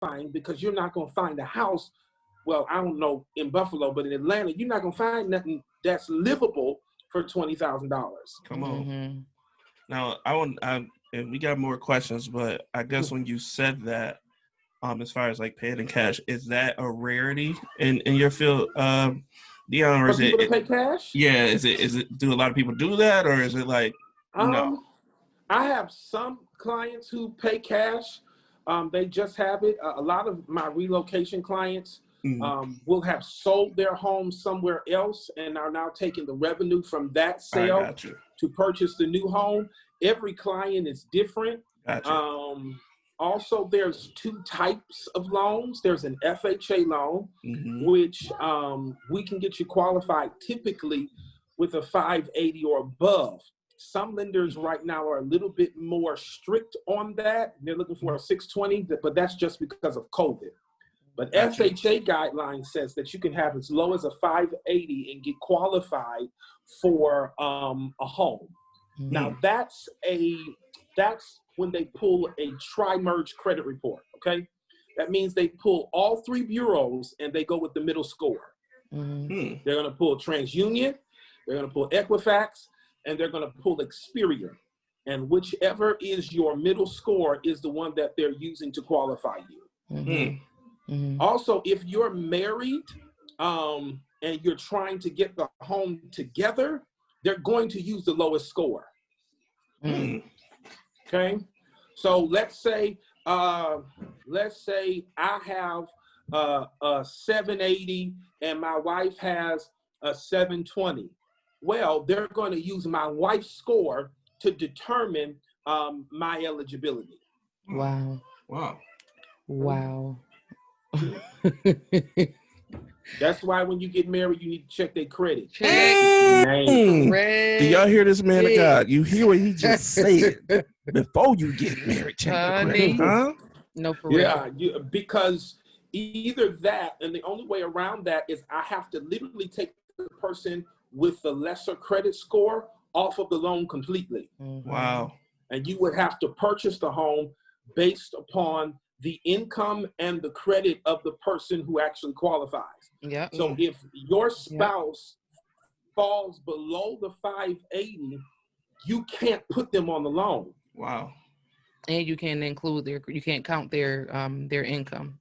qualifying because you're not going to find a house. Well, I don't know in Buffalo, but in Atlanta, you're not going to find nothing that's livable for $20,000. Come on. Now, and we got more questions, but I guess when you said that, as far as like paying in cash, is that a rarity in your field, Dion, or For is people it? to pay cash? Yeah, is it? Do a lot of people do that, or is it like no? I have some clients who pay cash. They just have it. A lot of my relocation clients will have sold their home somewhere else and are now taking the revenue from that sale to purchase the new home. Every client is different. Also, there's two types of loans. There's an FHA loan, which we can get you qualified typically with a 580 or above. Some lenders right now are a little bit more strict on that. They're looking for a 620, but that's just because of COVID. But FHA guideline says that you can have as low as a 580 and get qualified for a home. Now that's when they pull a tri-merge credit report, okay? That means they pull all three bureaus and they go with the middle score. They're gonna pull TransUnion, they're gonna pull Equifax, and they're gonna pull Experian. And whichever is your middle score is the one that they're using to qualify you. Also, if you're married and you're trying to get the home together, they're going to use the lowest score. Okay, so let's say I have a 780 and my wife has a 720. Well, they're going to use my wife's score to determine my eligibility. Wow. That's why when you get married, you need to check their credit. Do y'all hear this, man of God? You hear what he just said? Before you get married, check your credit, huh? No, for real. Yeah, because either that, and the only way around that is I have to literally take the person with the lesser credit score off of the loan completely. Wow. And you would have to purchase the home based upon the income and the credit of the person who actually qualifies. So if your spouse falls below the 580, you can't put them on the loan. Wow. And you can't include you can't count their income.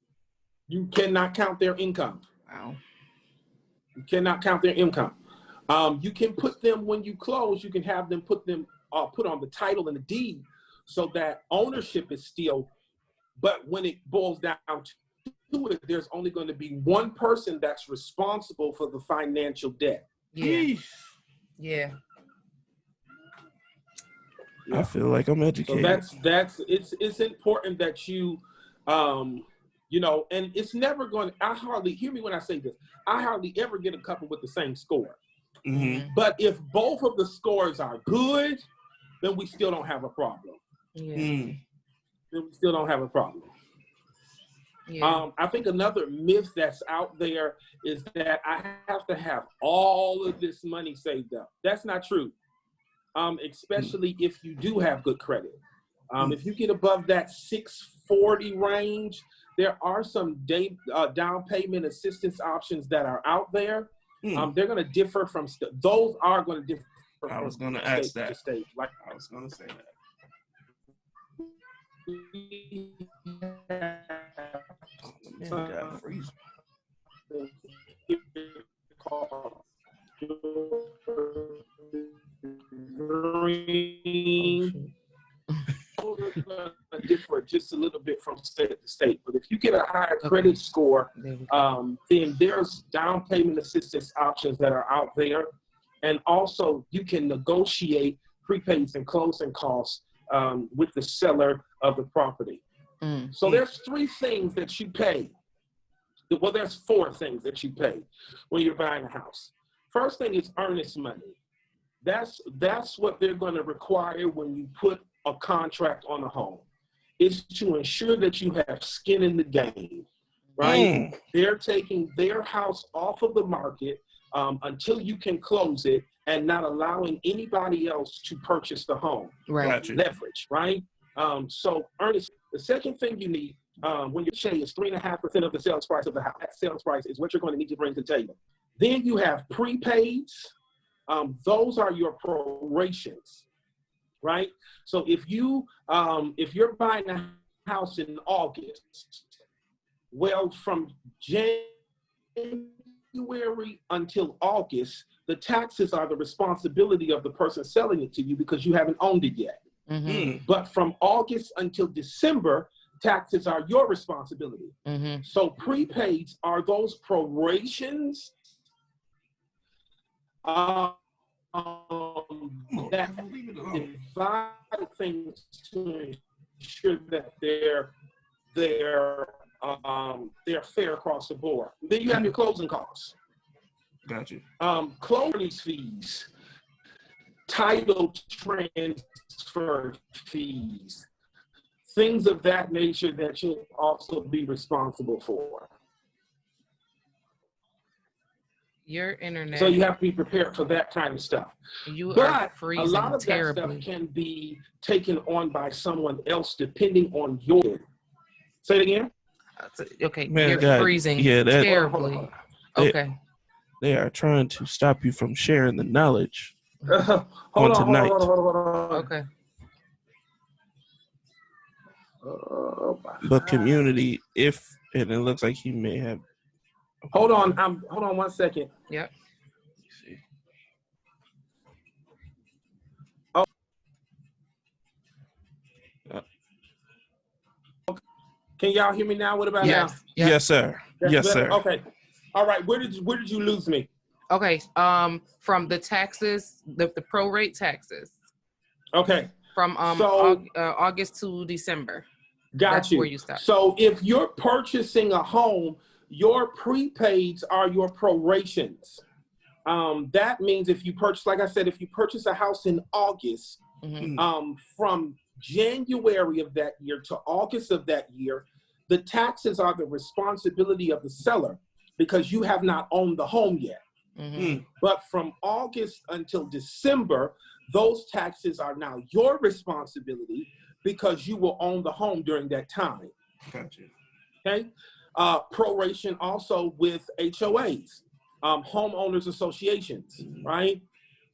You cannot count their income. Wow. You cannot count their income. You can put them when you close, you can have them put on the title and the deed so that ownership is still. But when it boils down to it, there's only going to be one person that's responsible for the financial debt. Yeah. I feel like I'm educated. So it's important that you, and it's never going to, hear me when I say this, I hardly ever get a couple with the same score. But if both of the scores are good, then we still don't have a problem. Then we still don't have a problem. I think another myth that's out there is that I have to have all of this money saved up. That's not true, especially if you do have good credit. If you get above that 640 range, there are some down payment assistance options that are out there. They're going to differ from those are going to differ. I was going to ask that. I was going to say that. Differ just a little bit from state to state, but if you get a higher credit score, then there's down payment assistance options that are out there, and also you can negotiate prepaids and closing costs with the seller of the property. So there's three things that you pay. Well, there's four things that you pay when you're buying a house. First thing is earnest money. That's what they're going to require when you put a contract on a home. It's to ensure that you have skin in the game, right? They're taking their house off of the market until you can close it and not allowing anybody else to purchase the home. Right. Leverage, right? So earnest. The second thing you when your share is 3.5% of the sales price of the house. That sales price is what you're going to need to bring to the table. Then you have prepaids. Those are your prorations, right? So if you're buying a house in August, well, from January until August, the taxes are the responsibility of the person selling it to you because you haven't owned it yet. Mm-hmm. But from August until December, taxes are your responsibility. Mm-hmm. So prepaids are those prorations that divide things to ensure that they're fair across the board. Then you have your closing costs. Got you. Closing fees, title transfer fees, things of that nature that you'll also be responsible for. Your internet. So you have to be prepared for that kind of stuff. You but are freezing a lot of terribly. that stuff can be taken on by someone else depending on your. Say it again. Okay, Man, you're God, freezing yeah, that, terribly. Hold Okay. They are trying to stop you from sharing the knowledge Hold on. tonight. Okay. But community, and it looks like he may have. Hold on 1 second. Yep. Oh. Can y'all hear me now? What about now? Yep. Yes, sir. That's yes, better? sir. Okay. All right. Where did you lose me? Okay. From the taxes, the prorate taxes. Okay. From August to December. Got you. Where you stop. So if you're purchasing a home, your prepaids are your prorations. That means if you purchase, like I said, if you purchase a house in August, Mm-hmm. From January of that year to August of that year, the taxes are the responsibility of the seller because you have not owned the home yet. Mm-hmm. But from August until December, those taxes are now your responsibility because you will own the home during that time. Gotcha. Okay. Proration also with HOAs, homeowners associations, right?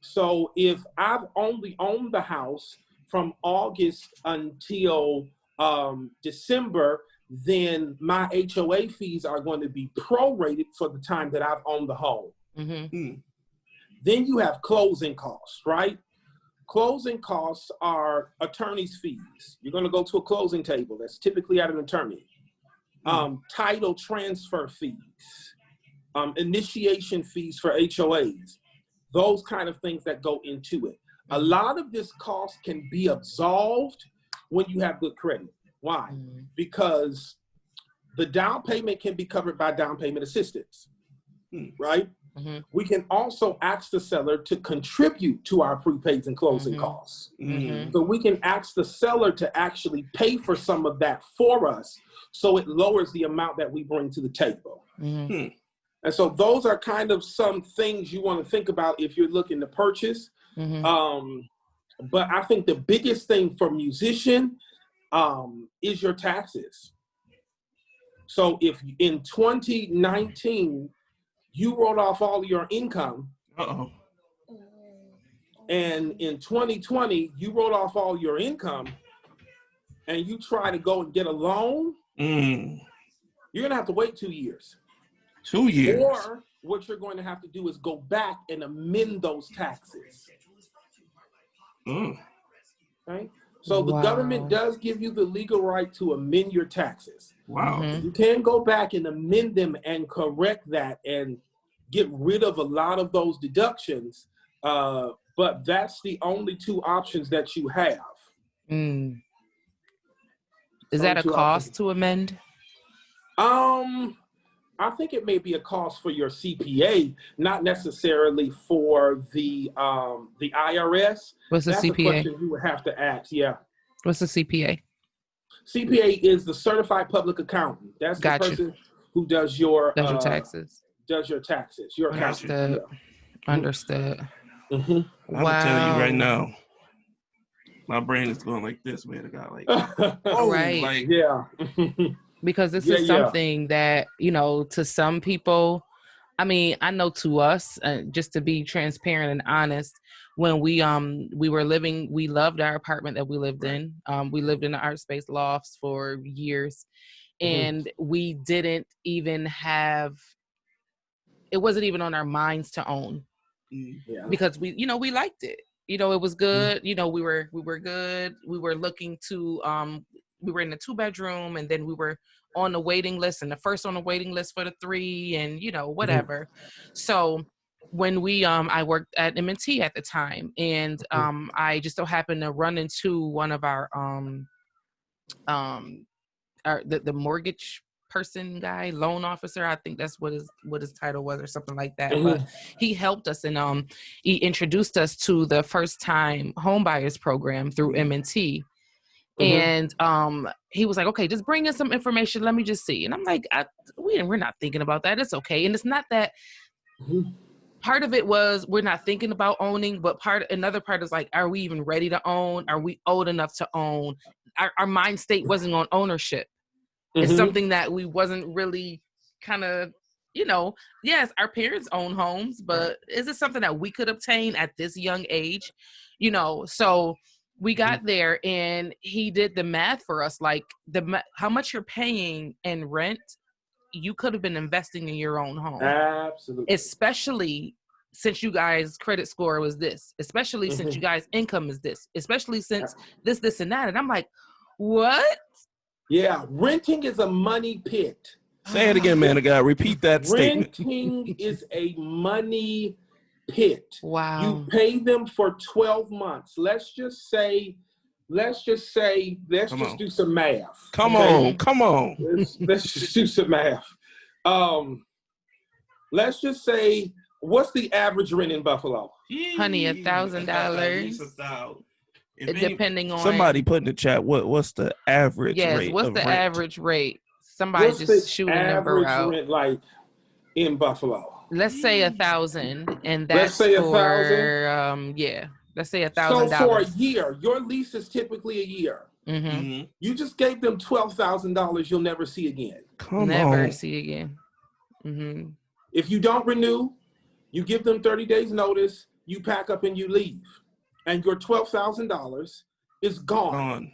So if I've only owned the house from August until December, then my HOA fees are going to be prorated for the time that I've owned the home. Mm-hmm. Then you have closing costs, right? Closing costs are attorney's fees. You're going to go to a closing table. That's typically at an attorney. Title transfer fees, initiation fees for HOAs, those kind of things that go into it. A lot of this cost can be absolved when you have good credit. Why? Because the down payment can be covered by down payment assistance, right? Mm-hmm. We can also ask the seller to contribute to our prepaids and closing costs. Mm-hmm. So we can ask the seller to actually pay for some of that for us, so it lowers the amount that we bring to the table. Mm-hmm. And so those are kind of some things you want to think about if you're looking to purchase. Mm-hmm. But I think the biggest thing for musician is your taxes. So if in 2019, you wrote off all your income, and in 2020, you wrote off all your income, and you try to go and get a loan, you're going to have to wait 2 years. 2 years. Or what you're going to have to do is go back and amend those taxes. Right? So the government does give you the legal right to amend your taxes. Wow. You can go back and amend them and correct that and get rid of a lot of those deductions. But that's the only two options that you have. Is that a cost to amend? I think it may be a cost for your CPA, not necessarily for the IRS. What's the That's CPA? a question you would have to ask. Yeah. What's the CPA? CPA is the certified public accountant. That's the person who does your taxes. Does your taxes. Your accountant. Understood. Mm-hmm. I'm gonna tell you right now, my brain is going like this, man. I got like, right. Yeah. because this Yeah, is yeah. something that, to some people, I mean, I know to us, just to be transparent and honest, when we were living, we loved our apartment that we lived in. We lived in the art space lofts for years, and we didn't even have, it wasn't even on our minds to own, Yeah. because we liked it. It was good. We were good. We were looking to, we were in the 2-bedroom, and then we were on the waiting list, and the first on the waiting list for the 3, and whatever. So when I worked at M&T at the time, and I just so happened to run into one of our the mortgage person guy, loan officer, I think that's what his title was, or something like that. But he helped us, and he introduced us to the first time home buyers program through M&T. And he was like, okay, just bring in some information, let me just see. And I'm like, we're not thinking about that, it's okay. And it's not that. Part of it was we're not thinking about owning, but another part is like, are we even ready to own? Are we old enough to own? Our mind state wasn't on ownership. It's something that we wasn't really kind of, yes, our parents own homes, but is it something that we could obtain at this young age? So we got there, and he did the math for us, like how much you're paying in rent, you could have been investing in your own home. Absolutely. Especially since you guys' credit score was this, especially since you guys' income is this, especially since this, and that. And I'm like, what? Yeah, renting is a money pit. Say it again, man of God. Repeat that statement. Renting is a money pit. Wow. You pay them for 12 months. Let's just do some math. Come on. Let's just do some math. Let's just say, what's the average rent in Buffalo? Honey, $1,000. Depending on somebody put in the chat, what's the average rate? Yes, what's the rent? average rate? Somebody What's just the shoot a number out. rent like in Buffalo? Let's say 1,000, and that's let's say for 1,000. Let's say $1,000. So for a year, your lease is typically a year. You just gave them $12,000 you'll never see again. Never see again. If you don't renew, you give them 30 days notice, you pack up and you leave. And your $12,000 is gone.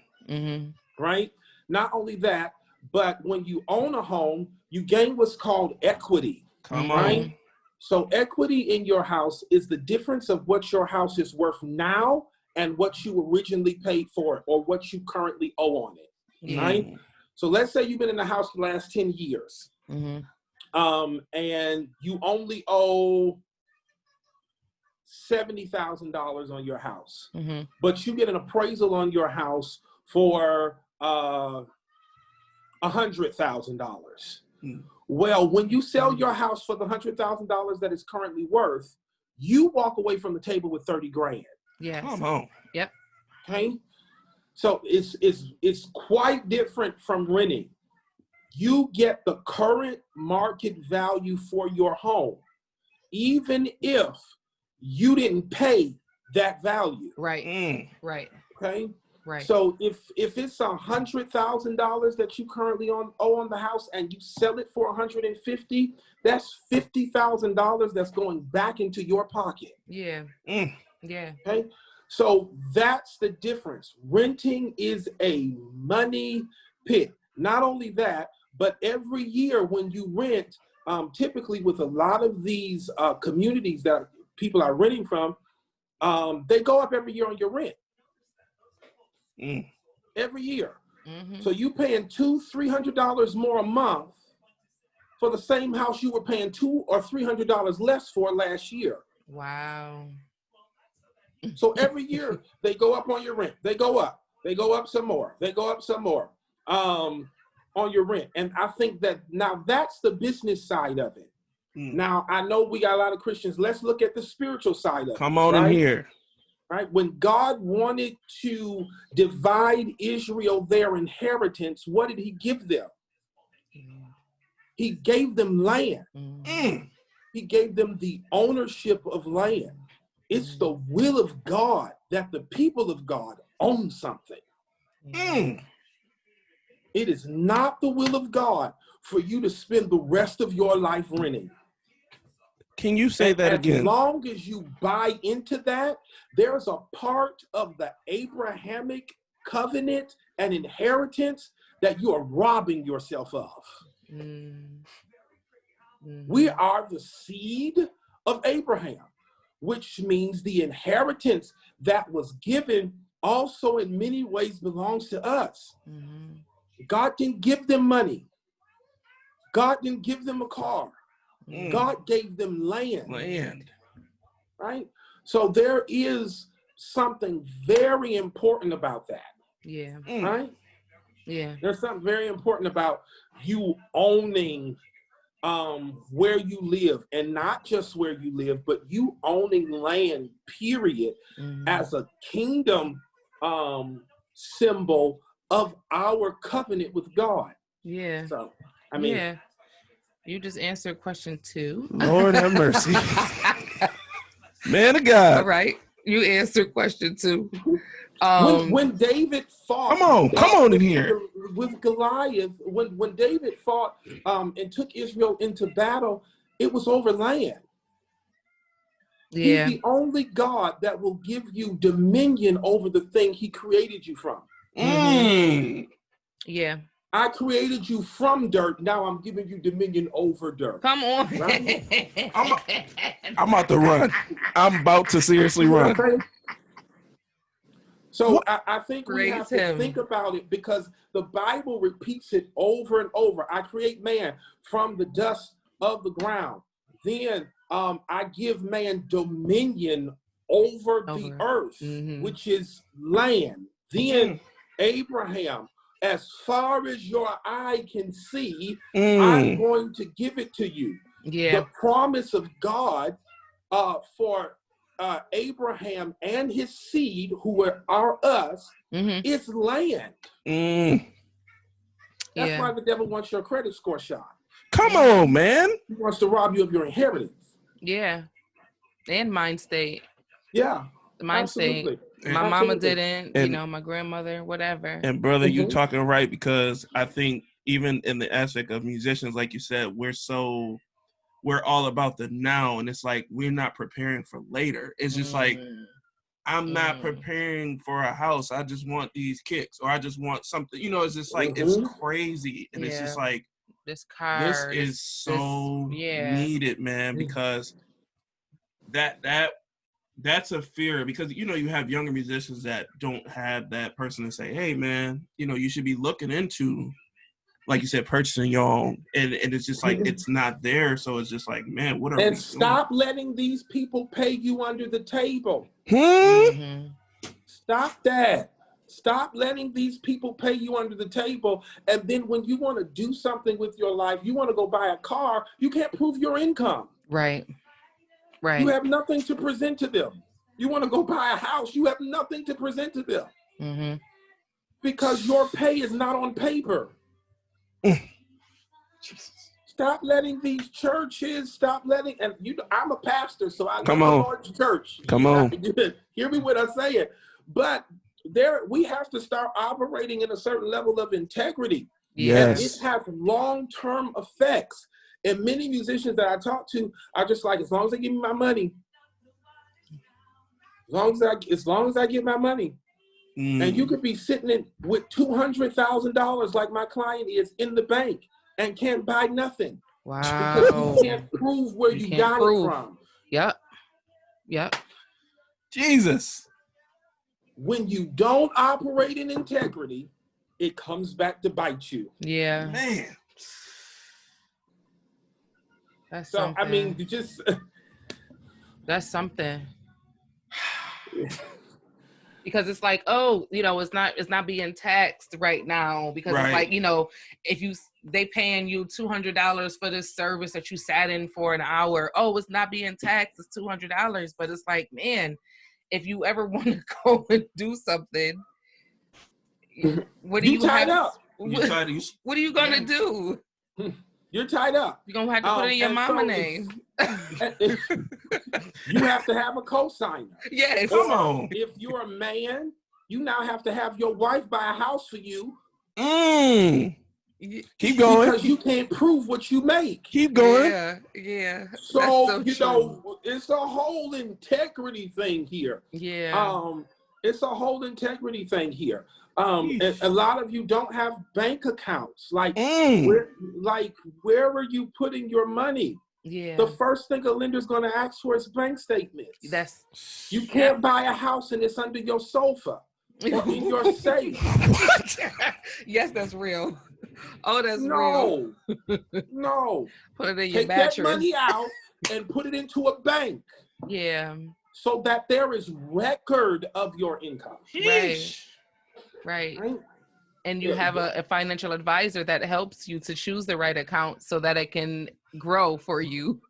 Right? Not only that, but when you own a home, you gain what's called equity. Right? So equity in your house is the difference of what your house is worth now and what you originally paid for it, or what you currently owe on it. Right? So let's say you've been in the house the last 10 years. And you only owe $70,000 on your house, but you get an appraisal on your house for $100,000. Well, when you sell your house for the $100,000 that it's currently worth, you walk away from the table with 30 grand. Yeah. Come on. Yep. Okay. So it's quite different from renting. You get the current market value for your home, even if you didn't pay that value. Right. Right. Okay. Right. So if it's $100,000 that you currently owe on the house, and you sell it for $150,000, that's $50,000 that's going back into your pocket. Yeah. Yeah. Okay. So that's the difference. Renting is a money pit. Not only that, but every year when you rent, typically with a lot of these communities that people are renting from, they go up every year on your rent. Every year. So you paying $200-$300 more a month for the same house you were paying $200 or $300 less for last year. Wow. So every year they go up on your rent. They go up some more. They go up some more on your rent. And I think that now that's the business side of it. Now, I know we got a lot of Christians. Let's look at the spiritual side of it. Come on in here. Right? When God wanted to divide Israel their inheritance, what did he give them? He gave them land. He gave them the ownership of land. It's the will of God that the people of God own something. It is not the will of God for you to spend the rest of your life renting. Can you say that again? As long as you buy into that, there's a part of the Abrahamic covenant and inheritance that you are robbing yourself of. We are the seed of Abraham, which means the inheritance that was given also in many ways belongs to us. God didn't give them money. God didn't give them a car. God gave them land. Right? So there is something very important about that. Yeah. Right? Yeah. There's something very important about you owning where you live, and not just where you live, but you owning land, period, as a kingdom symbol of our covenant with God. Yeah. So, I mean, yeah. You just answered question 2. Lord have mercy. Man of God. All right. You answered question 2. When David fought, come on in here with Goliath. When David fought and took Israel into battle, it was over land. Yeah. He's the only God that will give you dominion over the thing he created you from. Yeah. I created you from dirt. Now I'm giving you dominion over dirt. Come on. Right? I'm about to run. I'm about to seriously run. So I think we have to think about it, because the Bible repeats it over and over. I create man from the dust of the ground. Then I give man dominion over the earth, which is land. Then Abraham, as far as your eye can see, I'm going to give it to you. Yeah. The promise of God for Abraham and his seed, who are us, is land. That's why the devil wants your credit score shot. Come on, man. He wants to rob you of your inheritance. Yeah. And mind state. Yeah. The mind state. My mama didn't, my grandmother, whatever. And brother, you talking right, because I think even in the aspect of musicians, like you said, we're all about the now, and it's like we're not preparing for later. It's just like, I'm not preparing for a house. I just want these kicks, or I just want something. It's just like it's crazy, and it's just like this car. This is so needed, man, because that's a fear, because you have younger musicians that don't have that person to say, hey man, you should be looking into, like you said, purchasing your own, and it's just like it's not there. So it's just like, man, what are we doing? Stop letting these people pay you under the table. Stop that. Stop letting these people pay you under the table. And then when you want to do something with your life, you want to go buy a car, you can't prove your income. Right. You have nothing to present to them. You want to go buy a house, you have nothing to present to them. Because your pay is not on paper. Stop letting these churches, and I'm a pastor, so I love a large church. Come on. Hear me when I say it. But we have to start operating in a certain level of integrity. Yes. And it has long-term effects. And many musicians that I talk to are just like, as long as they give me my money, as long as I get my money. And you could be sitting with $200,000 like my client is in the bank and can't buy nothing. Wow. Because you can't prove where you got it from. Yep. Jesus. When you don't operate in integrity, it comes back to bite you. Yeah. Man. That's so, something. I mean, that's something. Because it's like, it's not being taxed right now, because it's like, if they paying you $200 for this service that you sat in for an hour. Oh, it's not being taxed. It's $200. But it's like, man, if you ever want to go and do something, what do you tied have? Up. What are you gonna do? You're tied up. You're gonna have to put in your mama name. You have to have a co-signer. Yes. Come on. If you're a man, you now have to have your wife buy a house for you Keep going. Because you can't prove what you make. Keep going. Yeah. So, That's so true. it's a whole integrity thing here. Yeah. It's a whole integrity thing here. A lot of you don't have bank accounts. Like, where are you putting your money? Yeah. The first thing a lender's going to ask for is bank statements. You can't buy a house and it's under your sofa or in your safe. Yes, that's real. Oh, that's real. No. Put it in your Take mattress. that money out and put it into a bank. Yeah. So that there is record of your income. Right. And you have a financial advisor that helps you to choose the right account so that it can grow for you.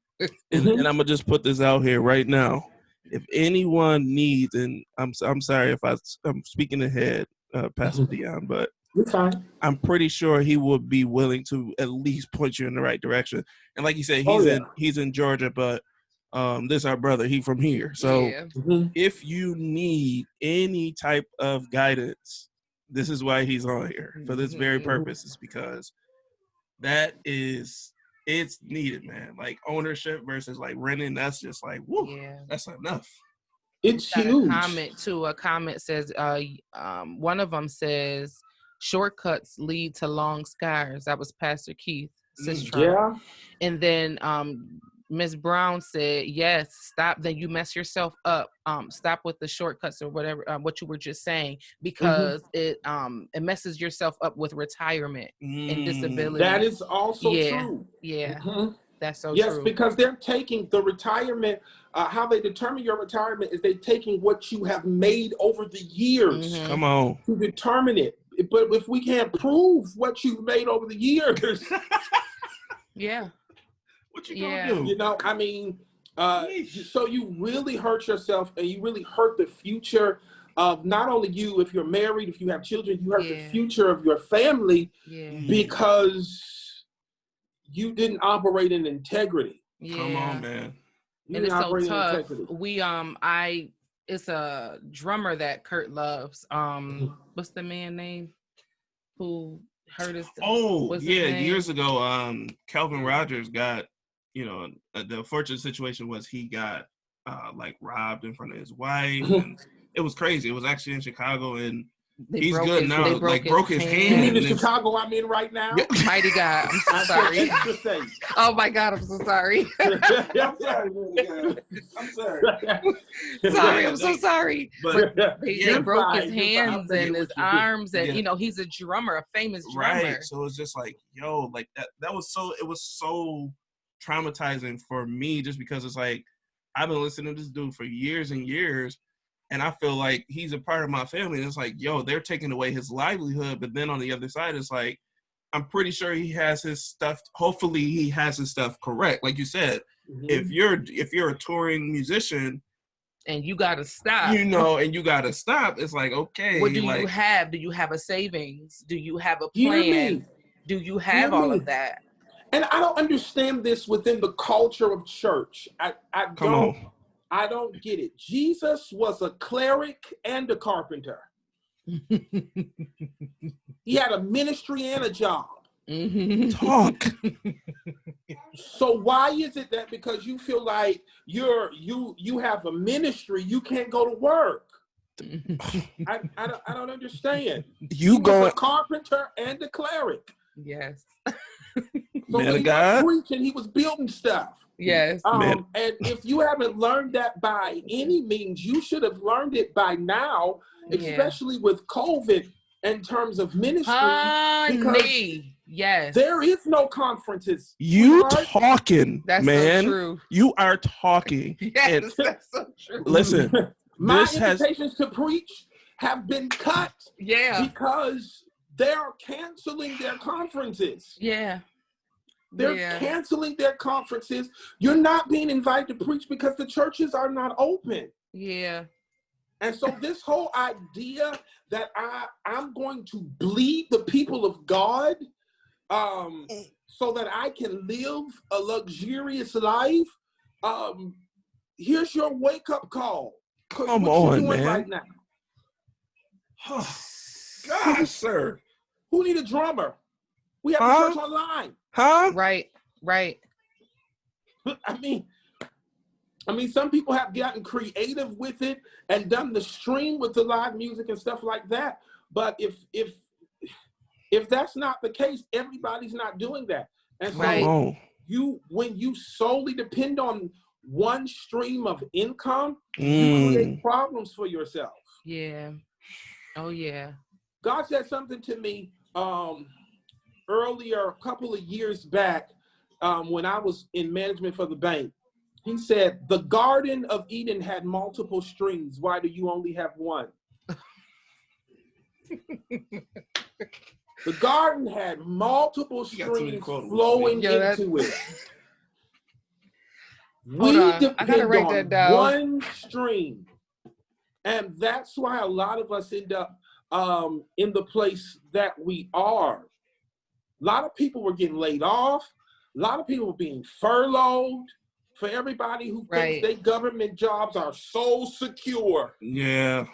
And I'm gonna just put this out here right now. If anyone needs, and I'm sorry if I'm speaking ahead, Pastor Dion, but you're fine. I'm pretty sure he would be willing to at least point you in the right direction. And like you said, he's in Georgia, but this our brother. He from here. So if you need any type of guidance, this is why he's on here for this very purpose. Is because it's needed, man. Like ownership versus like renting. That's just like, woo, that's enough. It's huge. A comment says, one of them says, shortcuts lead to long scars. That was Pastor Keith. Yeah. And then Ms. Brown said, yes, stop. Then you mess yourself up. Stop with the shortcuts or whatever, what you were just saying, because it messes yourself up with retirement and disability. That is also true. Yeah. That's so true. Yes, because they're taking the retirement, how they determine your retirement is they taking what you have made over the years. Come on. To determine it. But if we can't prove what you've made over the years. What you gonna do? You know, I mean, so you really hurt yourself and you really hurt the future of not only you, if you're married, if you have children, you hurt the future of your family because you didn't operate in integrity. Come on, man. And it's so tough. It's a drummer that Kurt loves. What's the man name who hurt us? Years ago, Calvin Rogers got, the unfortunate situation was he got like robbed in front of his wife, and it was crazy. It was actually in Chicago, and he's good now. Like broke his hand. You mean the Chicago I'm in right now? Mighty God, I'm so sorry. Oh my God, I'm so sorry. I'm sorry. I'm so sorry. But they broke his hands and his arms, and he's a drummer, a famous drummer. Right. So it's just like, like that was so traumatizing for me, just because it's like I've been listening to this dude for years and years. And I feel like he's a part of my family. And it's like, they're taking away his livelihood. But then on the other side, it's like, I'm pretty sure he has his stuff. Hopefully he has his stuff correct. Like you said, if you're a touring musician and you got to stop, and you got to stop, it's like, okay. What do you have? Do you have a savings? Do you have a plan? Do you have all of that? And I don't understand this within the culture of church. I don't get it. Jesus was a cleric and a carpenter. He had a ministry and a job. Talk. So why is it that because you feel like you have a ministry, you can't go to work? I don't understand. You was a carpenter and a cleric. Yes. So when he was preaching, he was building stuff. Yes. And if you haven't learned that by any means, you should have learned it by now, especially with COVID in terms of ministry. Yes. There is no conferences. You talking, that's man. So true. You are talking. Yes, that's so true. Listen, my invitations to preach have been cut. Yeah. Because they're canceling their conferences. Yeah. They're canceling their conferences. You're not being invited to preach because the churches are not open. Yeah. And so this whole idea that I'm going to bleed the people of God so that I can live a luxurious life, here's your wake-up call. Come on, man. Right now? Gosh, sir. Who need a drummer? We have a church online. Huh? Right. I mean, some people have gotten creative with it and done the stream with the live music and stuff like that. But if that's not the case, everybody's not doing that. And so when you solely depend on one stream of income, you create problems for yourself. Yeah. Oh yeah. God said something to me earlier, a couple of years back, when I was in management for the bank. He said, the Garden of Eden had multiple streams. Why do you only have one? The garden had multiple streams flowing into it. We depend on one stream. And that's why a lot of us end up in the place that we are. A lot of people were getting laid off. A lot of people were being furloughed. For everybody who thinks their government jobs are so secure. Yeah.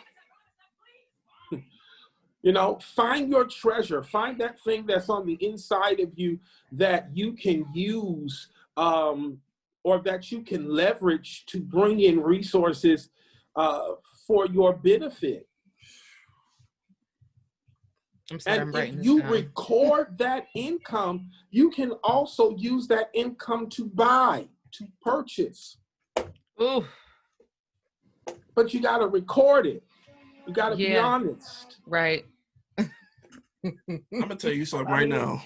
You know, find your treasure. Find that thing that's on the inside of you that you can use or that you can leverage to bring in resources for your benefit. And if you record that income, you can also use that income to buy, to purchase. Ooh. But you got to record it. You got to be honest. Right. I'm going to tell you something right now.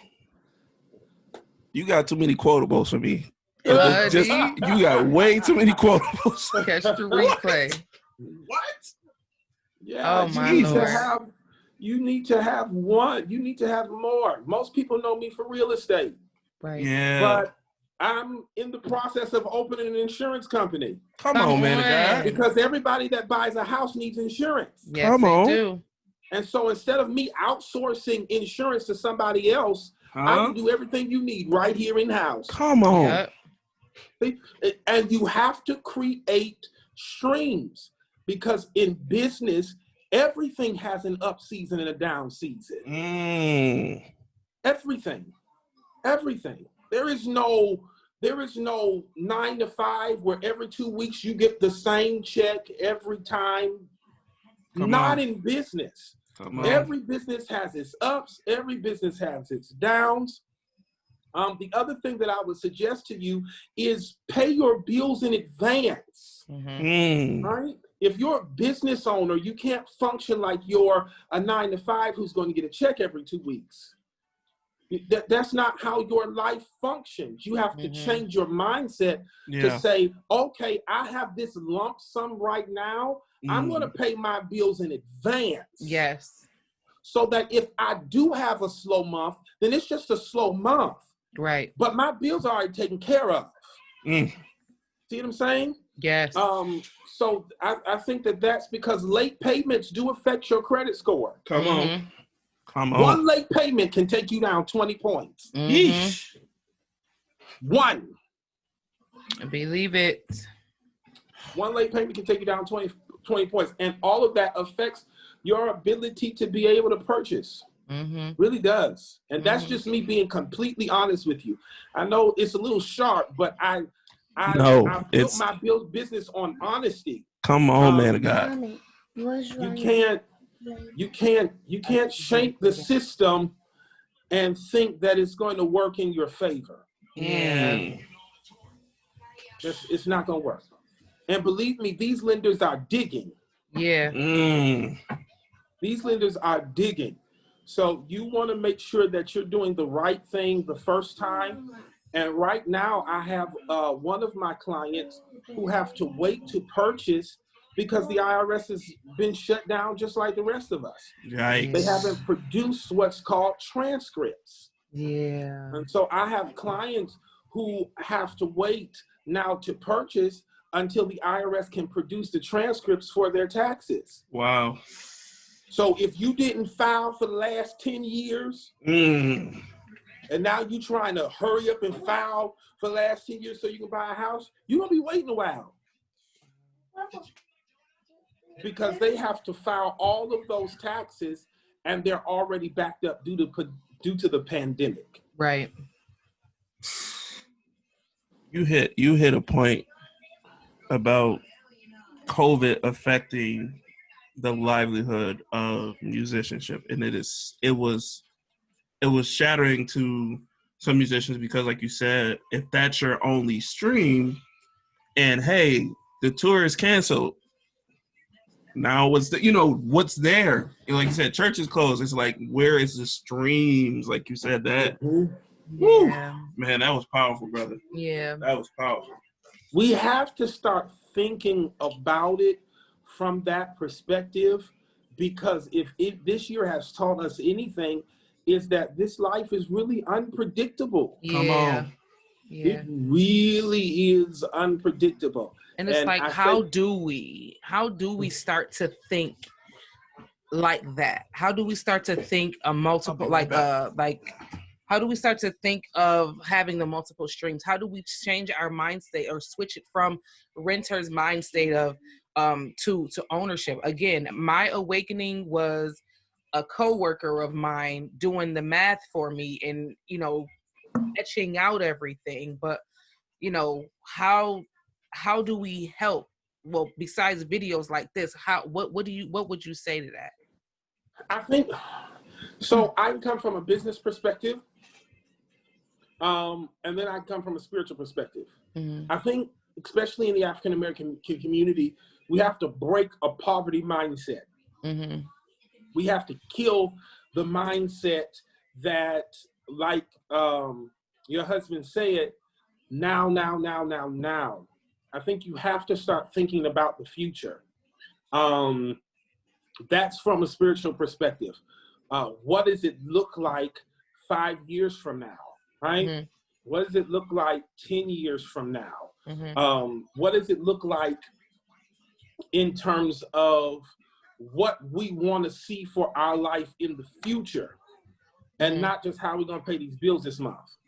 You got too many quotables for me. You got way too many quotables. Catch the replay. What? Yeah. Oh, my Lord. You need to have one. You need to have more. Most people know me for real estate. Right. Yeah. But I'm in the process of opening an insurance company. Come on, man of God. Because everybody that buys a house needs insurance. Yes, Come on. They do. And so instead of me outsourcing insurance to somebody else, I can do everything you need right here in-house. Come on. Yep. And you have to create streams because in business, everything has an up season and a down season. Everything. There is no 9 to 5 where every 2 weeks you get the same check every time. Not in business. Every business has its ups. Every business has its downs. The other thing that I would suggest to you is pay your bills in advance. Right? If you're a business owner, you can't function like you're a 9 to 5 who's going to get a check every 2 weeks. That's not how your life functions. You have to change your mindset to say, okay, I have this lump sum right now. I'm going to pay my bills in advance. Yes. So that if I do have a slow month, then it's just a slow month. Right. But my bills are already taken care of. See what I'm saying? Yes. So I think that's because late payments do affect your credit score. Come on. One late payment can take you down 20 points. One. I believe it. One late payment can take you down 20 points. And all of that affects your ability to be able to purchase. Really does. And that's just me being completely honest with you. I know it's a little sharp, but I built my business on honesty. Come on, man of God. You can't shake the system and think that it's going to work in your favor. Yeah. It's not going to work. And believe me, these lenders are digging. Yeah. These lenders are digging. So you want to make sure that you're doing the right thing the first time. And right now I have one of my clients who have to wait to purchase because the IRS has been shut down just like the rest of us. Yikes. They haven't produced what's called transcripts. Yeah. And so I have clients who have to wait now to purchase until the IRS can produce the transcripts for their taxes. Wow. So if you didn't file for the last 10 years, and now you're trying to hurry up and file for the last 10 years so you can buy a house, you're going to be waiting a while. Because they have to file all of those taxes and they're already backed up due to the pandemic. Right. You hit a point about COVID affecting the livelihood of musicianship, and it was shattering to some musicians because, like you said, if that's your only stream, and hey, the tour is canceled. Now what's there? Like you said, church is closed. It's like, where is the streams? Like you said that. Mm-hmm. Woo, Yeah. man, that was powerful, brother. Yeah. That was powerful. We have to start thinking about it from that perspective, because if this year has taught us anything, is that this life is really unpredictable. Come on. Yeah. It really is unpredictable. And it's like, how do we start to think like that? How do we start to think a multiple, how do we start to think of having the multiple streams? How do we change our mind state or switch it from renter's mind state of to ownership? Again, my awakening was a coworker of mine doing the math for me and, etching out everything. But, how do we help? Well, besides videos like this, what would you say to that? I think so. I come from a business perspective, and then I come from a spiritual perspective. Mm-hmm. I think, especially in the African American community, we have to break a poverty mindset. Mm-hmm. We have to kill the mindset that, like your husband said, now. I think you have to start thinking about the future. That's from a spiritual perspective. What does it look like 5 years from now, right? Mm-hmm. What does it look like 10 years from now? Mm-hmm. What does it look like in terms of what we want to see for our life in the future, and not just how we're going to pay these bills this month,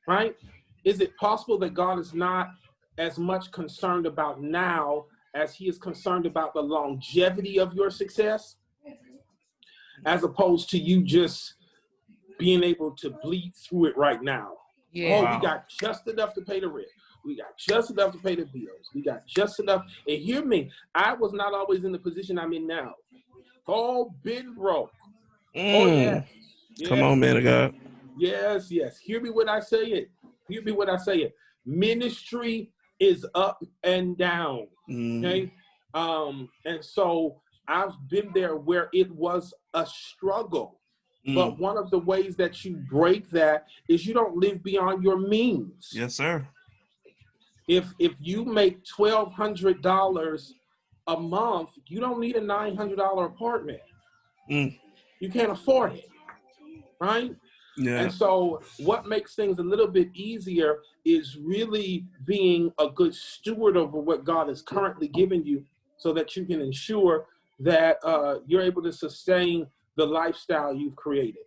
right? Is it possible that God is not as much concerned about now as he is concerned about the longevity of your success, as opposed to you just being able to bleed through it right now? Yeah. Oh, we got just enough to pay the rent. We got just enough to pay the bills. We got just enough. And hear me, I was not always in the position I'm in now. Oh, been broke. Oh, yes. Come on, man of God. Yes. Hear me when I say it. Ministry is up and down. Okay. And so I've been there where it was a struggle. But one of the ways that you break that is you don't live beyond your means. Yes, sir. If you make $1,200 a month, you don't need a $900 apartment. You can't afford it, right? Yeah. And so what makes things a little bit easier is really being a good steward over what God has currently given you, so that you can ensure that you're able to sustain the lifestyle you've created.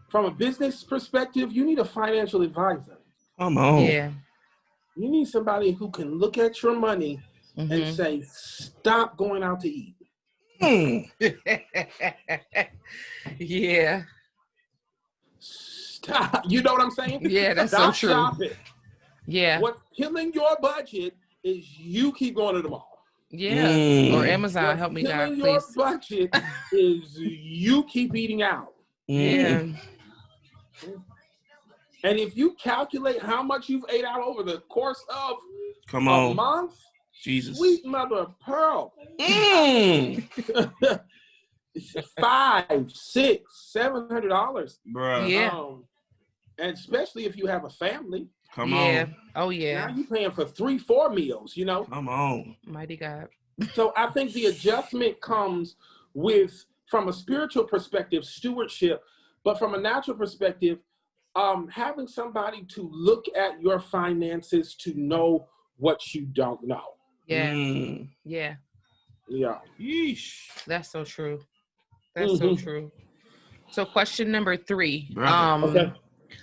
From a business perspective, you need a financial advisor. Come on. Yeah. You need somebody who can look at your money and say, stop going out to eat. Yeah. Stop. You know what I'm saying? Yeah, that's Stop so true. shopping. Yeah. What's killing your budget is you keep going to the mall. Yeah. Or Amazon. What's Help me, God, killing your please. budget is you keep eating out. Yeah. And if you calculate how much you've ate out over the course of a month, Jesus, sweet mother of pearl. $500, $600, $700. Bruh. Yeah. And especially if you have a family. Come on. Oh, yeah. Now you're paying for 3-4 meals, Come on. Mighty God. So I think the adjustment comes with, from a spiritual perspective, stewardship, but from a natural perspective, having somebody to look at your finances to know what you don't know. Yeah. Yeah. Yeah. Yeesh. That's so true. That's so true. So question number 3. Okay.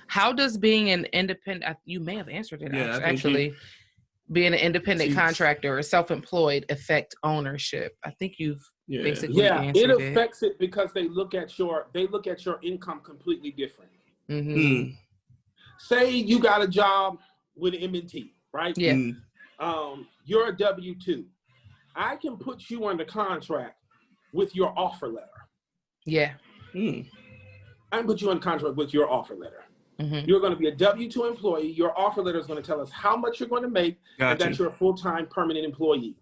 How does being an independent, you may have answered it, actually. being an independent contractor or self-employed affect ownership? I think you've basically answered it affects it because they look at your income completely different. Mm-hmm. Say you got a job with M&T, right? Yeah. You're a W-2. I can put you under contract with your offer letter. Yeah. I can put you in contract with your offer letter. Mm-hmm. You're going to be a W-2 employee. Your offer letter is going to tell us how much you're going to make and that you're a full-time permanent employee.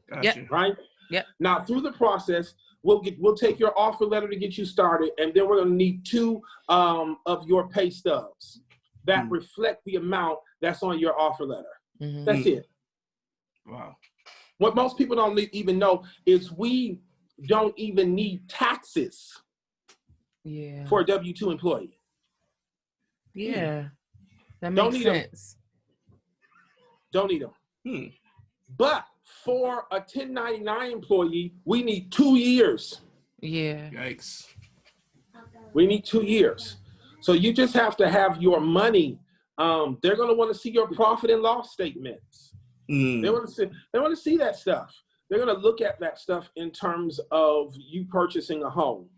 Right? Yeah. Now, through the process, we'll take your offer letter to get you started, and then we're going to need 2 of your pay stubs that reflect the amount that's on your offer letter. Mm-hmm. That's it. Wow. What most people don't even know is we don't even need taxes for a W-2 employee. Yeah, that makes sense. Don't need them. But for a 1099 employee, we need 2 years. Yeah. Yikes. We need 2 years. So you just have to have your money. They're going to want to see your profit and loss statements. They want to see that stuff. They're going to look at that stuff in terms of you purchasing a home.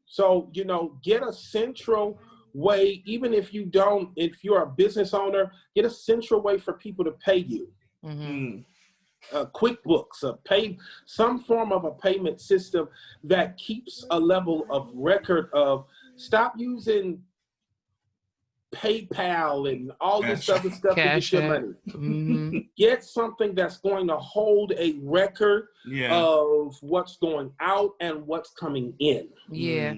So, get a central way, even if you're a business owner, get a central way for people to pay you. QuickBooks, some form of a payment system that keeps a level of record of, stop using PayPal and all this other stuff to get your money. Get something that's going to hold a record of what's going out and what's coming in. Yeah.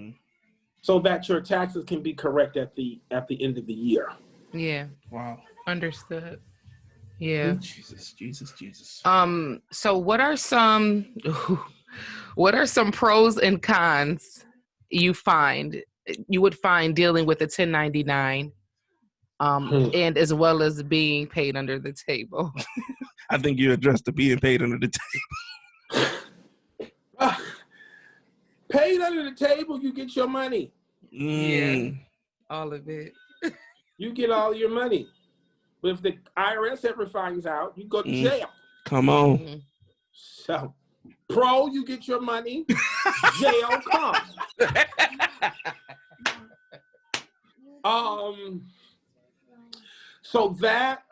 So that your taxes can be correct at the end of the year. Yeah. Wow. Understood. Yeah. Jesus. So what are some pros and cons you would find dealing with a 1099? And as well as being paid under the table. I think you addressed the being paid under the table. Paid under the table, you get your money. Yeah, all of it. You get all your money. But if the IRS ever finds out, you go to jail. Come on. So, pro, you get your money. Jail comes. So that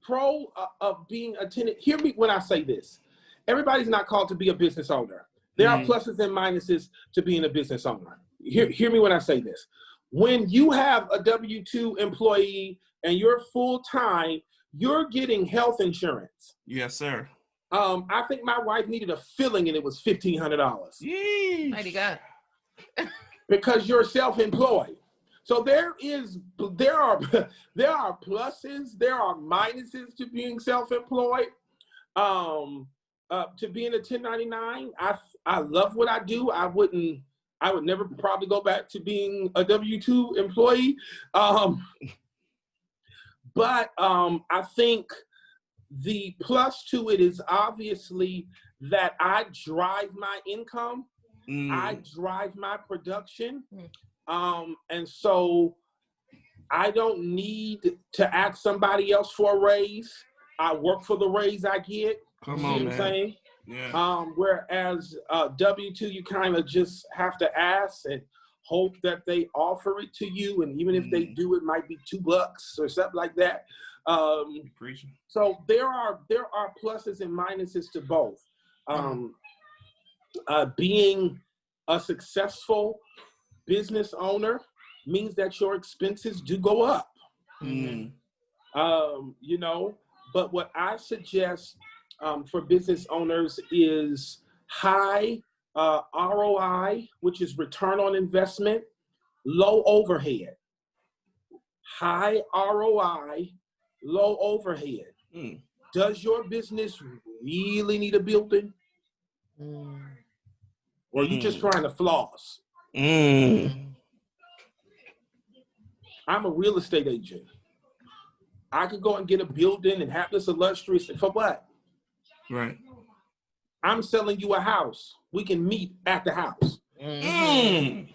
pro of being a tenant, hear me when I say this. Everybody's not called to be a business owner. There are pluses and minuses to being a business owner. Hear me when I say this. When you have a W-2 employee and you're full-time, you're getting health insurance. Yes, sir. I think my wife needed a filling and it was $1,500. Mighty God. Because you're self-employed. So there are pluses, there are minuses to being self-employed. To being a 1099, I love what I do. I would never probably go back to being a W-2 employee. But I think the plus to it is obviously that I drive my income. I drive my production. And so I don't need to ask somebody else for a raise. I work for the raise I get. Come on, man. Saying? Yeah. Whereas W-2, you kind of just have to ask and hope that they offer it to you. And even if they do, it might be $2 or something like that. So there are pluses and minuses to both. Being a successful business owner means that your expenses do go up. But what I suggest for business owners is high ROI, which is return on investment, low overhead. High ROI, low overhead. Does your business really need a building? Or are you just trying to floss? I'm a real estate agent. I could go and get a building and have this illustrious, for what? Right. I'm selling you a house. We can meet at the house. See?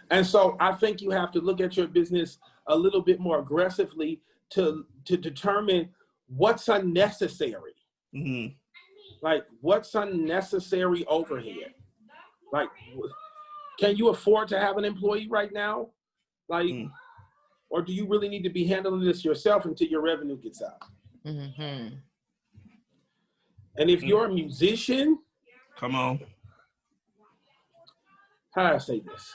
And so I think you have to look at your business a little bit more aggressively to determine what's unnecessary. Mm-hmm. Like, what's unnecessary overhead? Like, can you afford to have an employee right now? Like, or do you really need to be handling this yourself until your revenue gets up? Mm-hmm. And if you're a musician, come on. how do I say this?